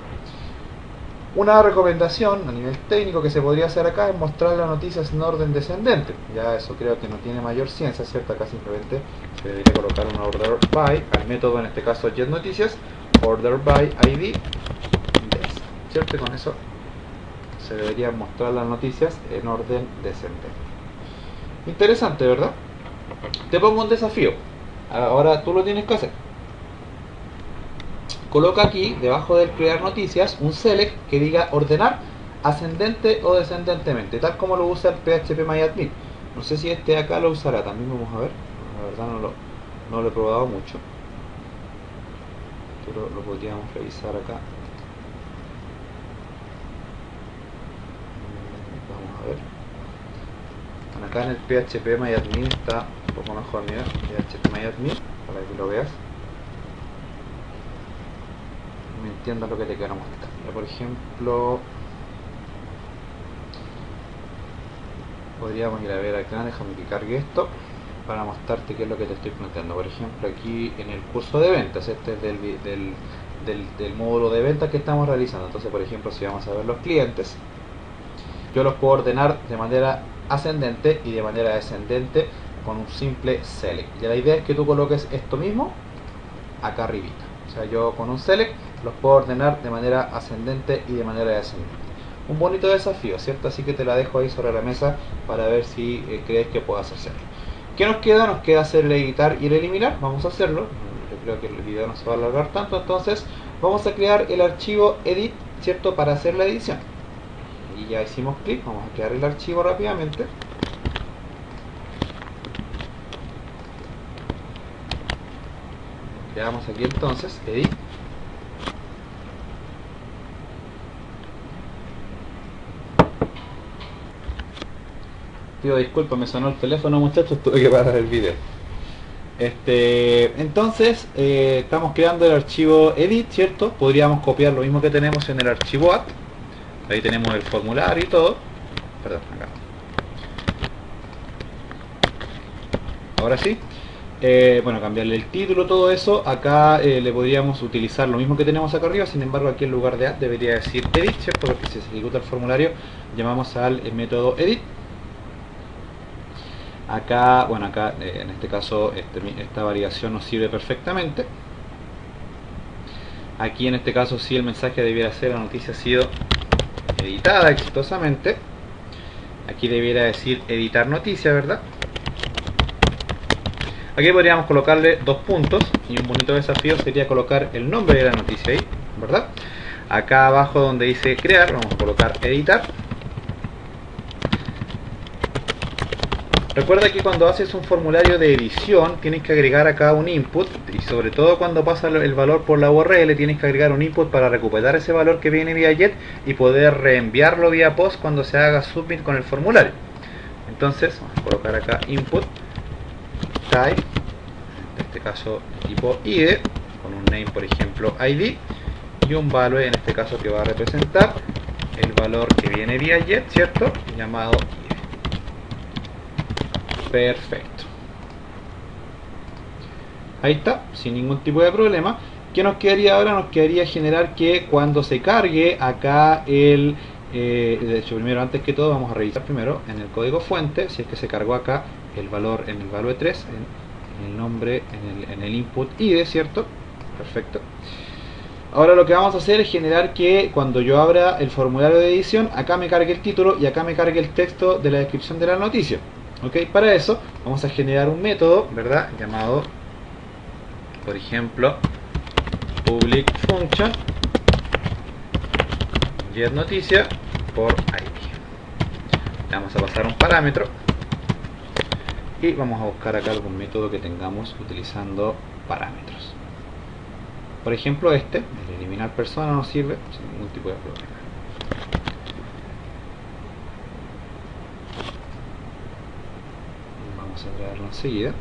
Speaker 1: Una recomendación a nivel técnico que se podría hacer acá es mostrar las noticias en orden descendente. Ya eso creo que no tiene mayor ciencia, ¿cierto? Acá simplemente se debería colocar un order by al método, en este caso getNoticias, order by ID des, ¿cierto? Y con eso se deberían mostrar las noticias en orden descendente. Interesante, ¿verdad? Te pongo un desafío. Ahora tú lo tienes que hacer. Coloca aquí, debajo del crear noticias, un select que diga ordenar ascendente o descendentemente, tal como lo usa el phpMyAdmin. No sé si este de acá lo usará, también vamos a ver. La verdad no lo he probado mucho. Pero lo podríamos revisar acá. Vamos a ver. Bueno, acá en el phpMyAdmin está un poco mejor, mira, phpMyAdmin, para que lo veas. Me entiendas lo que te quiero mostrar. Por ejemplo, podríamos ir a ver acá, déjame que cargue esto para mostrarte qué es lo que te estoy planteando. Por ejemplo, aquí en el curso de ventas, este es del módulo de ventas que estamos realizando. Entonces, por ejemplo, si vamos a ver los clientes, yo los puedo ordenar de manera ascendente y de manera descendente con un simple select. Y la idea es que tú coloques esto mismo acá arribita. O sea, yo con un select los puedo ordenar de manera ascendente y de manera descendente. Un bonito desafío, ¿cierto? Así que te la dejo ahí sobre la mesa para ver si crees que puedas hacerlo. ¿Qué nos queda? Nos queda hacer el editar y el eliminar. Vamos a hacerlo. Yo creo que el video no se va a alargar tanto, entonces vamos a crear el archivo edit, ¿cierto? Para hacer la edición. Y ya hicimos clic, vamos a crear el archivo rápidamente. Creamos aquí entonces edit. Pido disculpas, me sonó el teléfono, muchachos, tuve que parar el video. Entonces estamos creando el archivo edit, ¿cierto? Podríamos copiar lo mismo que tenemos en el archivo add. Ahí tenemos el formulario y todo. Perdón, acá. Ahora sí. Bueno, cambiarle el título, todo eso. Acá le podríamos utilizar lo mismo que tenemos acá arriba. Sin embargo, aquí en lugar de add debería decir edit, ¿cierto? Porque si se ejecuta el formulario, llamamos al método edit. Acá, bueno, acá en este caso esta variación nos sirve perfectamente. Aquí en este caso sí el mensaje debiera ser: la noticia ha sido editada exitosamente. Aquí debiera decir editar noticia, ¿verdad? Aquí podríamos colocarle dos puntos y un bonito desafío sería colocar el nombre de la noticia ahí, ¿verdad? Acá abajo donde dice crear vamos a colocar editar. Recuerda que cuando haces un formulario de edición tienes que agregar acá un input, y sobre todo cuando pasa el valor por la URL tienes que agregar un input para recuperar ese valor que viene vía get y poder reenviarlo vía post cuando se haga submit con el formulario. Entonces vamos a colocar acá input type, en este caso tipo id, con un name por ejemplo id y un value en este caso que va a representar el valor que viene vía get, ¿cierto? Llamado id. Perfecto. Ahí está, sin ningún tipo de problema. ¿Qué nos quedaría ahora? Nos quedaría generar que cuando se cargue acá el... de hecho, primero, antes que todo, vamos a revisar primero en el código fuente, si es que se cargó acá el valor en el value 3, en el nombre, en el input id, ¿cierto? Perfecto. Ahora lo que vamos a hacer es generar que cuando yo abra el formulario de edición, acá me cargue el título y acá me cargue el texto de la descripción de la noticia. ¿Ok? Para eso vamos a generar un método, ¿verdad? Llamado, por ejemplo, public function get noticia por id. Le vamos a pasar un parámetro y vamos a buscar acá algún método que tengamos utilizando parámetros. Por ejemplo, el eliminar persona nos sirve sin ningún tipo de problema. Vamos a traerlo enseguida.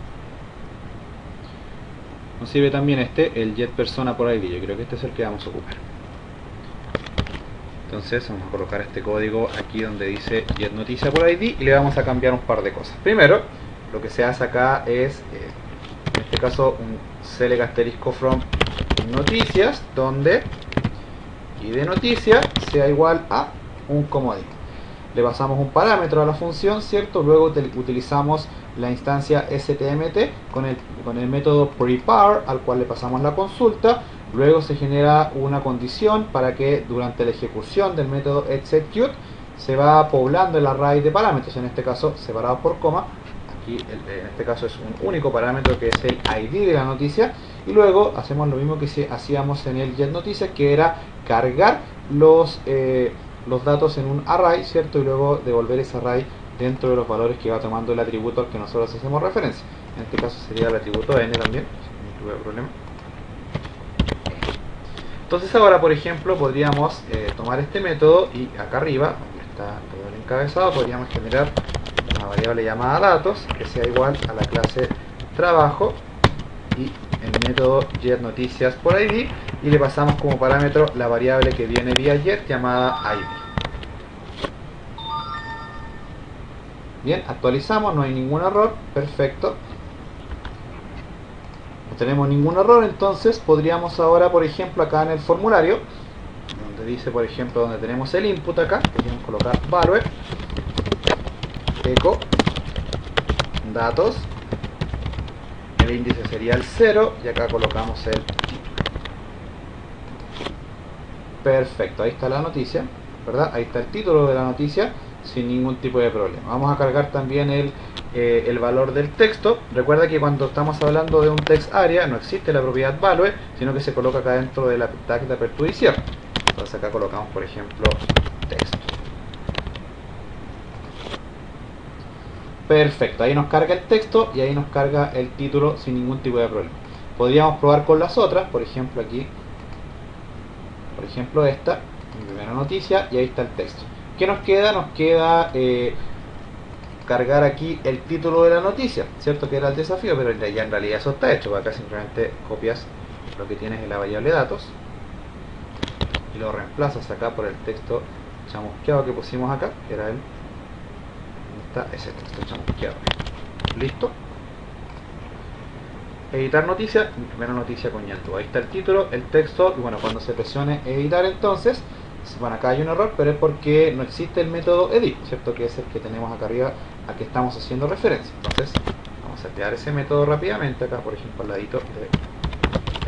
Speaker 1: Nos sirve también el get persona por id. Yo creo que este es el que vamos a ocupar. Entonces vamos a colocar este código aquí donde dice get noticia por id y le vamos a cambiar un par de cosas. Primero, lo que se hace acá es, en este caso, un select asterisco from noticias, donde id noticia sea igual a un comodín. Le pasamos un parámetro a la función, ¿cierto? Luego utilizamos la instancia stmt con el método prepare, al cual le pasamos la consulta. Luego se genera una condición para que durante la ejecución del método execute se va poblando el array de parámetros, en este caso separados por coma. Aquí en este caso es un único parámetro que es el id de la noticia, y luego hacemos lo mismo que hacíamos en el get noticia, que era cargar los datos en un array, ¿cierto? Y luego devolver ese array dentro de los valores que va tomando el atributo al que nosotros hacemos referencia. En este caso sería el atributo n también, sin ningún problema. Entonces ahora, por ejemplo, podríamos tomar este método y acá arriba, donde está todo el encabezado, podríamos generar una variable llamada datos que sea igual a la clase trabajo y el método get noticias por id, y le pasamos como parámetro la variable que viene vía get llamada id. Bien, actualizamos, no hay ningún error, perfecto. No tenemos ningún error, entonces podríamos ahora, por ejemplo, acá en el formulario, donde dice, por ejemplo, donde tenemos el input acá, podríamos colocar value echo datos, el índice sería el 0 y acá colocamos el título. Perfecto, ahí está la noticia, ¿verdad? Ahí está el título de la noticia sin ningún tipo de problema. Vamos a cargar también el valor del texto. Recuerda que cuando estamos hablando de un text area no existe la propiedad value, sino que se coloca acá dentro de la tag de apertura y cierre. Entonces acá colocamos, por ejemplo, texto. Perfecto, ahí nos carga el texto y ahí nos carga el título sin ningún tipo de problema. Podríamos probar con las otras, por ejemplo aquí, por ejemplo esta, mi primera noticia, y ahí está el texto. ¿Qué nos queda? Nos queda cargar aquí el título de la noticia, ¿cierto? Que era el desafío, pero ya en realidad eso está hecho. Acá simplemente copias lo que tienes en la variable datos y lo reemplazas acá por el texto chamusqueado que pusimos acá, que era ese texto chamusqueado. Listo. Editar noticia, mi primera noticia con Yantu. Ahí está el título, el texto, y bueno, cuando se presione editar, entonces, bueno, acá hay un error, pero es porque no existe el método edit, ¿cierto? Que es el que tenemos acá arriba, a que estamos haciendo referencia. Entonces, vamos a crear ese método rápidamente, acá por ejemplo al ladito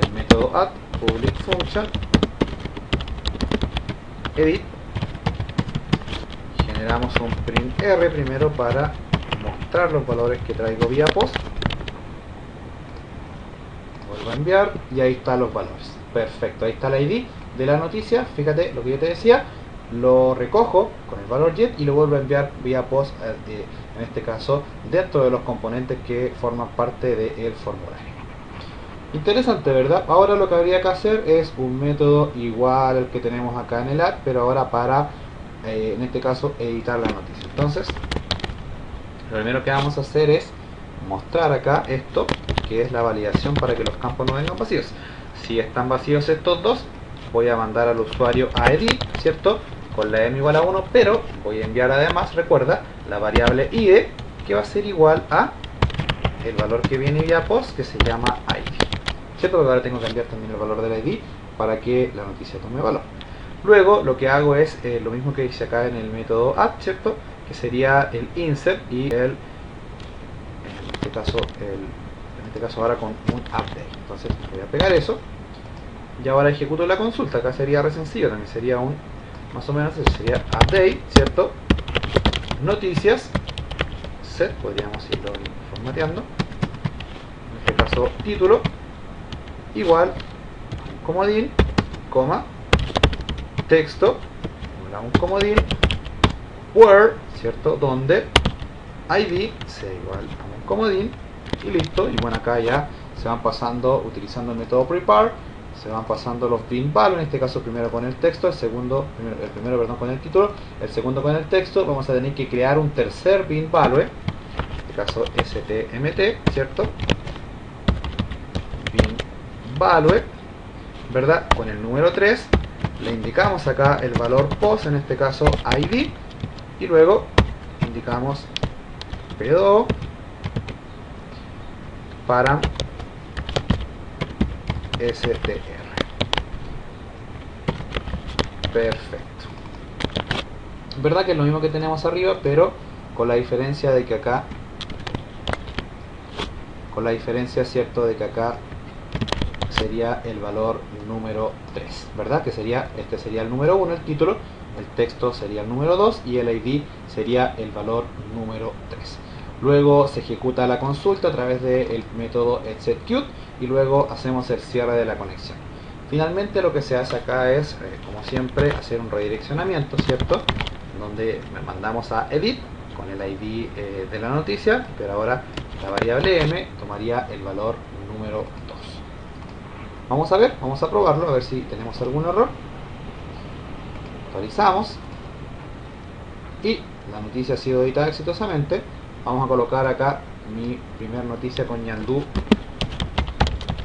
Speaker 1: del método add public function edit. Generamos un print r primero para mostrar los valores que traigo vía post. Vuelvo a enviar y ahí están los valores. Perfecto, ahí está la id de la noticia. Fíjate lo que yo te decía, lo recojo con el valor get y lo vuelvo a enviar vía post, en este caso dentro de los componentes que forman parte del formulario. Interesante, ¿verdad? Ahora lo que habría que hacer es un método igual al que tenemos acá en el add, pero ahora para en este caso editar la noticia. Entonces lo primero que vamos a hacer es mostrar acá esto, que es la validación para que los campos no vengan vacíos. Si están vacíos estos dos, voy a mandar al usuario a edit, ¿cierto? con la m igual a 1, pero voy a enviar además, recuerda, la variable id, que va a ser igual a el valor que viene vía post, que se llama id. ¿Cierto? Porque ahora tengo que cambiar también el valor del id para que la noticia tome valor. Luego lo que hago es lo mismo que hice acá en el método add, ¿cierto? Que sería el insert y en este caso ahora con un update. Entonces voy a pegar eso y ahora ejecuto la consulta. Acá sería re sencillo, también sería un más o menos, sería update, ¿cierto? Noticias set, podríamos irlo formateando, en este caso título igual comodín, coma, texto, un comodín, where, ¿cierto? Donde id sea igual a un comodín y listo. Y bueno, acá ya se van pasando, utilizando el método prepare, se van pasando los bin value, en este caso primero con el texto, el primero perdón, con el título, el segundo con el texto. Vamos a tener que crear un tercer bin value, en este caso stmt, ¿cierto? Bin value, ¿verdad? Con el número 3 le indicamos acá el valor post, en este caso id, y luego indicamos p2 para str. Perfecto. Verdad que es lo mismo que tenemos arriba, pero con la diferencia de que acá, cierto, de que acá sería el valor número 3, ¿verdad? Que sería, este sería el número 1, el título, el texto sería el número 2 y el id sería el valor número 3. Luego se ejecuta la consulta a través del método execute y luego hacemos el cierre de la conexión. Finalmente lo que se hace acá es, como siempre, hacer un redireccionamiento, ¿cierto? Donde mandamos a edit con el id de la noticia, pero ahora la variable m tomaría el valor número 2. Vamos a ver, vamos a probarlo, a ver si tenemos algún error. Actualizamos y la noticia ha sido editada exitosamente. Vamos a colocar acá mi primer noticia con Ñandú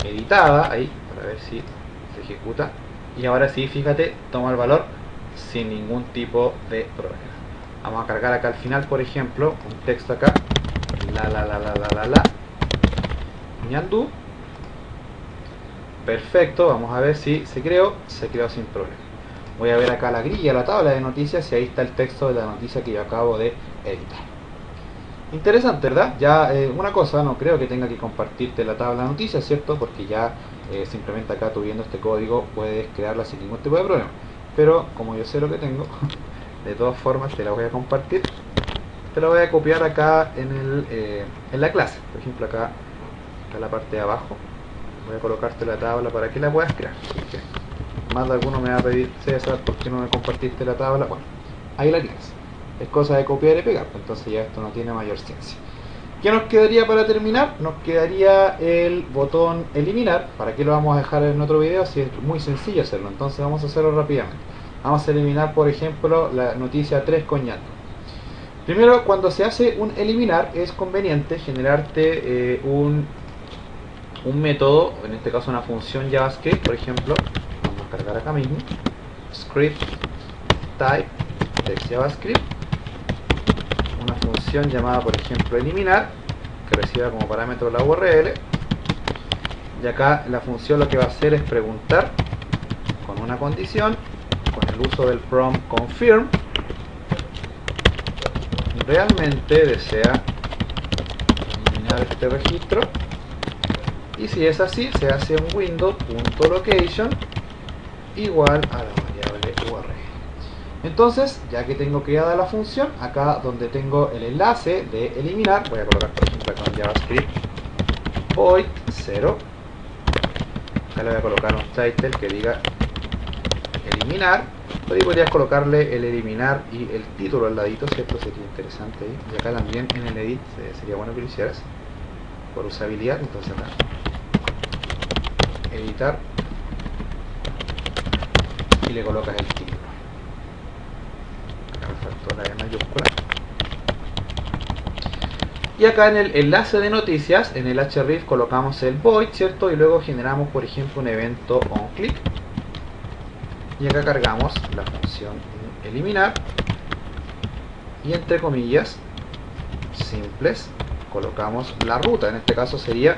Speaker 1: editada ahí para ver si se ejecuta, y ahora sí, fíjate, toma el valor sin ningún tipo de problema. Vamos a cargar acá al final, por ejemplo, un texto acá, la Ñandú. Perfecto, vamos a ver si se creó sin problema. Voy a ver acá la grilla, la tabla de noticias, y ahí está el texto de la noticia que yo acabo de editar. Interesante, ¿verdad? Ya una cosa, no creo que tenga que compartirte la tabla de noticias, ¿cierto? Porque ya simplemente acá tú viendo este código puedes crearla sin ningún tipo de problema. Pero como yo sé lo que tengo, de todas formas te la voy a compartir. Te la voy a copiar acá en la clase. Por ejemplo acá en la parte de abajo voy a colocarte la tabla para que la puedas crear. Porque más de alguno me va a pedir: César, ¿por qué no me compartiste la tabla? Bueno, ahí la tienes. Es cosa de copiar y pegar, entonces ya esto no tiene mayor ciencia. ¿Qué nos quedaría para terminar? Nos quedaría el botón eliminar. ¿Para qué lo vamos a dejar en otro video? Si es muy sencillo hacerlo, entonces vamos a hacerlo rápidamente. Vamos a eliminar, por ejemplo, la noticia 3 con Ñandú. Primero, cuando se hace un eliminar, es conveniente generarte un método, en este caso una función JavaScript, por ejemplo. Vamos a cargar acá mismo script type text JavaScript, una función llamada, por ejemplo, eliminar, que reciba como parámetro la URL, y acá la función lo que va a hacer es preguntar con una condición, con el uso del prompt confirm, realmente desea eliminar este registro, y si es así, se hace un window.location igual a la variable URL. Entonces, ya que tengo creada la función, acá donde tengo el enlace de eliminar, voy a colocar, por ejemplo, con JavaScript void 0. Acá le voy a colocar un title que diga eliminar, pero ahí podrías colocarle el eliminar y el título al ladito, ¿cierto? Sería interesante ahí. Y acá también en el edit sería bueno que lo hicieras por usabilidad. Entonces acá editar y le colocas el título. Acá me faltó la E mayúscula. Y acá en el enlace de noticias, en el href colocamos el void, ¿cierto? Y luego generamos, por ejemplo, un evento onClick. Y acá cargamos la función
Speaker 2: eliminar, y entre comillas simples colocamos la ruta. En este caso sería,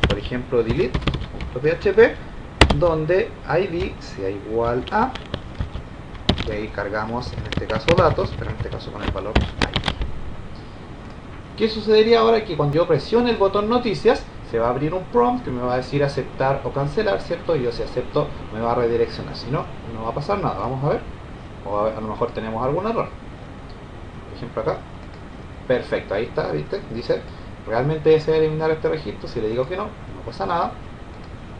Speaker 2: por ejemplo, delete.php, donde id sea igual a, y ahí cargamos en este caso datos, pero en este caso con el valor id. ¿Qué sucedería ahora? Que cuando yo presione el botón noticias, se va a abrir un prompt que me va a decir aceptar o cancelar, ¿cierto? Y yo si acepto me va a redireccionar, si no, no va a pasar nada. Vamos a ver, o a lo mejor tenemos algún error. Por ejemplo acá, perfecto, ahí está, ¿viste? Dice, realmente desea eliminar este registro. Si le digo que no, no pasa nada,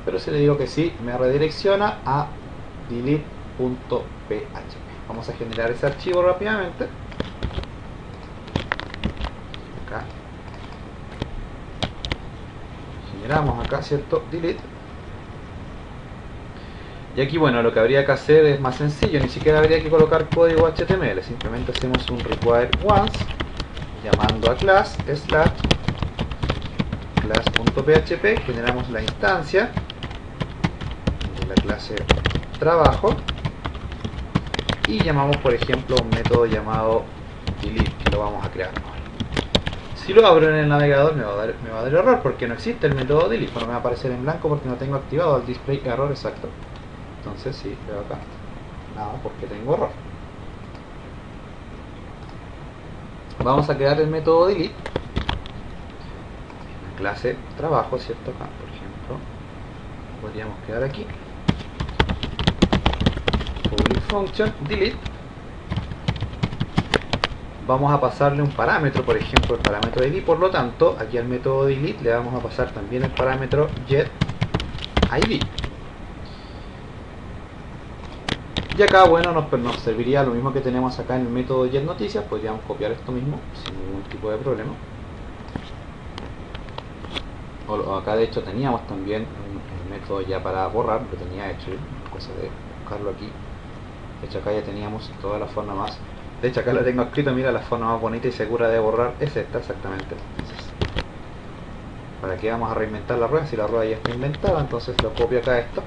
Speaker 2: pero si le digo que sí, me redirecciona a delete.php. Vamos a generar ese archivo rápidamente. Acá generamos acá, ¿cierto? Delete. Y aquí, bueno, lo que habría que hacer es más sencillo, ni siquiera habría que colocar código HTML, simplemente hacemos un require once llamando a class class.php, generamos la instancia de la clase trabajo y llamamos, por ejemplo, un método llamado delete, que lo vamos a crear ahora. Si lo abro en el navegador me va a dar error porque no existe el método delete. Bueno, me va a aparecer en blanco porque no tengo activado el display error exacto. Entonces sí, veo acá, nada, porque tengo error. Vamos a crear el método delete en la clase trabajo, ¿cierto? Acá, por ejemplo, podríamos crear aquí public function delete. Vamos a pasarle un parámetro, por ejemplo el parámetro id, por lo tanto aquí al método delete le vamos a pasar también el parámetro get id. Y acá, bueno, nos serviría lo mismo que tenemos acá en el método getNoticias. Podríamos copiar esto mismo sin ningún tipo de problema. O acá de hecho teníamos también un método ya para borrar, lo tenía hecho, cosa de buscarlo aquí. De hecho acá ya teníamos toda la forma más, de hecho acá lo tengo escrito, mira, la forma más bonita y segura de borrar es esta exactamente. Entonces, ¿para qué vamos a reinventar la rueda si la rueda ya está inventada? Entonces lo copio acá esto.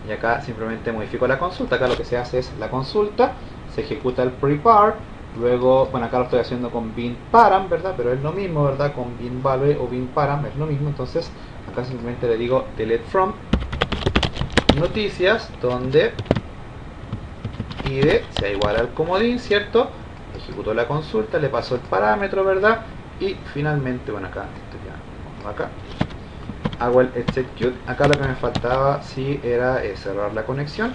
Speaker 2: Y acá simplemente modifico la consulta. Acá lo que se hace es la consulta, se ejecuta el prepare, luego, bueno, acá lo estoy haciendo con bin param, ¿verdad? Pero es lo mismo, ¿verdad? Con bin value o bin param es lo mismo. Entonces acá simplemente le digo delete from noticias, donde id sea igual al comodín, ¿cierto? Ejecuto la consulta, le paso el parámetro, ¿verdad? Y finalmente, bueno, acá, esto ya, acá hago el execute. Acá lo que me faltaba sí era cerrar la conexión,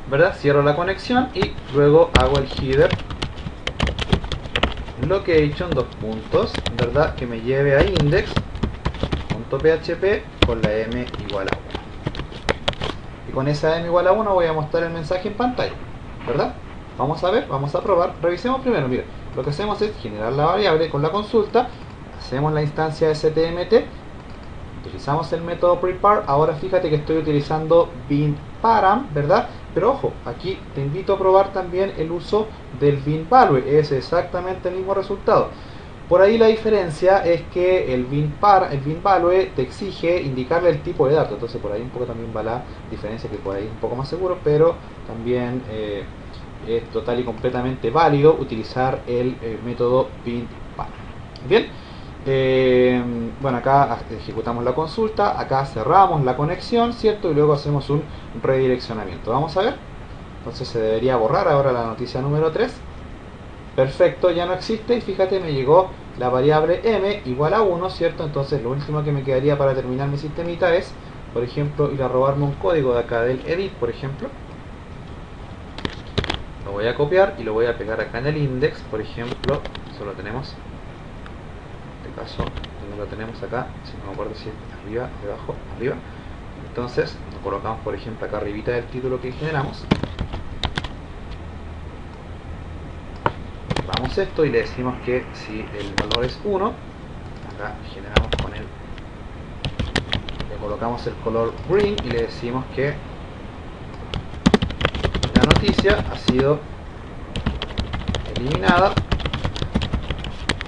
Speaker 2: ¿verdad? Cierro la conexión y luego hago el header location dos puntos, ¿verdad? Que me lleve a index.php con la m igual a 1. Y con esa m igual a 1 voy a mostrar el mensaje en pantalla, ¿verdad? Vamos a ver, vamos a probar. Revisemos primero, mira, lo que hacemos es generar la variable con la consulta. Hacemos la instancia de stmt, utilizamos el método prepare. Ahora fíjate que estoy utilizando bin param, ¿verdad? Pero ojo, aquí te invito a probar también el uso del bin value, es exactamente el mismo resultado. Por ahí la diferencia es que el bin value te exige indicarle el tipo de dato, entonces por ahí un poco también va la diferencia, que por ahí es un poco más seguro, pero también es total y completamente válido utilizar el método bin value. Bien. Bueno, acá ejecutamos la consulta, acá cerramos la conexión, ¿cierto? Y luego hacemos un redireccionamiento. Vamos a ver. Entonces se debería borrar ahora la noticia número 3. Perfecto, ya no existe y fíjate, me llegó la variable m igual a 1, ¿cierto? Entonces lo último que me quedaría para terminar mi sistemita es, por ejemplo, ir a robarme un código de acá del edit, por ejemplo. Lo voy a copiar y lo voy a pegar acá en el index, por ejemplo. Eso lo tenemos, caso donde lo tenemos acá, si no me acuerdo si es arriba, debajo, arriba. Entonces lo colocamos, por ejemplo, acá arribita del título que generamos. Vamos esto y le decimos que si el valor es 1, acá generamos con él, le colocamos el color green y le decimos que la noticia ha sido eliminada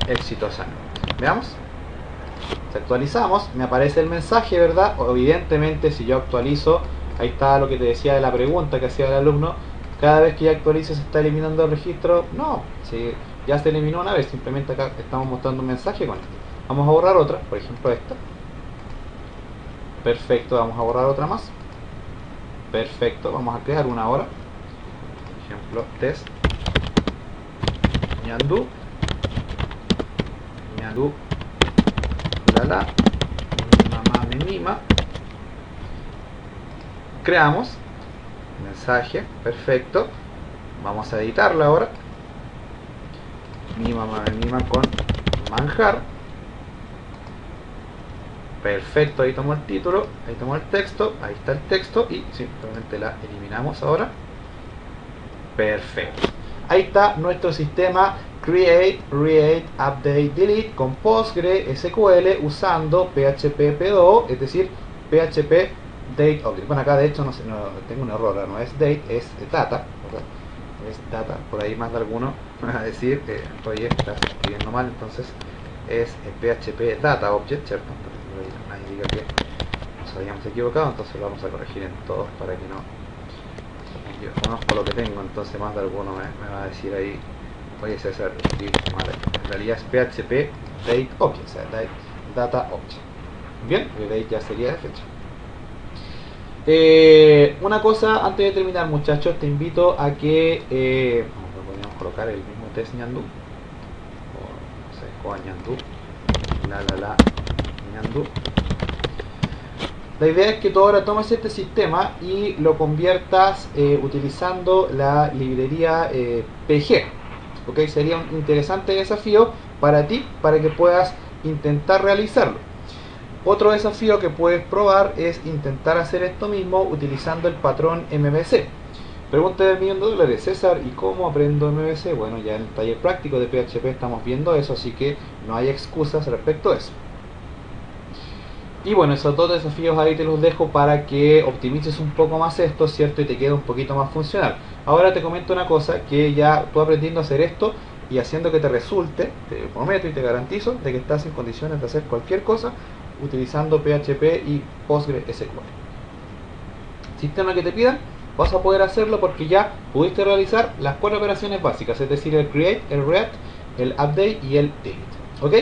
Speaker 2: exitosamente. Veamos. Si actualizamos, me aparece el mensaje, ¿verdad? O evidentemente, si yo actualizo Ahí está lo que te decía de la pregunta que hacía el alumno. Cada vez que ya actualice se está eliminando el registro. No, si ya se eliminó una vez, simplemente acá estamos mostrando un mensaje con esto. Vamos a borrar otra, por ejemplo esta. Perfecto, vamos a borrar otra más. Perfecto, vamos a crear una ahora. Por ejemplo, test ñandú lala mi mamá me mima. Creamos mensaje, perfecto. Vamos a editarla ahora. Mi mamá me mima con manjar. Perfecto, ahí tomo el título, ahí tomo el texto, ahí está el texto y simplemente la eliminamos ahora. Perfecto. Ahí está nuestro sistema Create, Read, Update, Delete con PostgreSQL usando PHP P2O, es decir, PHP Date Object. Bueno, acá de hecho no tengo un error, no es date, es data, ¿verdad? Es data, por ahí más de alguno me va a decir, oye, estás escribiendo mal, entonces es PHP Data Object, ¿cierto? Nadie diga que nos habíamos equivocado, entonces lo vamos a corregir en todos para que no. Yo conozco lo que tengo, entonces más de alguno me va a decir ahí, oye César, escribiste mal. En realidad es PHP Date Object, o sea, Data Object. Bien, el date ya sería de fecha. Una cosa antes de terminar, muchachos, te invito a que podríamos colocar el mismo test ñandú, o no sé, coa ñandú, la ñandú. La idea es que tú ahora tomes este sistema y lo conviertas utilizando la librería PG. ¿Okay? Sería un interesante desafío para ti, para que puedas intentar realizarlo. Otro desafío que puedes probar es intentar hacer esto mismo utilizando el patrón MVC. Pregunta del $1.000.000, César, ¿y cómo aprendo MVC? Bueno, ya en el taller práctico de PHP estamos viendo eso, así que no hay excusas respecto a eso. Y bueno, esos dos desafíos ahí te los dejo para que optimices un poco más esto, ¿cierto? Y te quede un poquito más funcional. Ahora te comento una cosa, que ya tú aprendiendo a hacer esto y haciendo que te resulte, te prometo y te garantizo de que estás en condiciones de hacer cualquier cosa utilizando PHP y PostgreSQL. Sistema que te pidan, vas a poder hacerlo porque ya pudiste realizar las 4 operaciones básicas, es decir, el create, el read, el update y el delete. ¿Ok?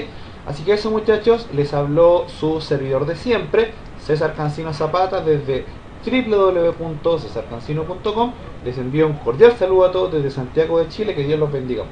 Speaker 2: Así que eso, muchachos, les habló su servidor de siempre, César Cancino Zapata, desde www.cesarcancino.com. Les envío un cordial saludo a todos desde Santiago de Chile, que Dios los bendiga.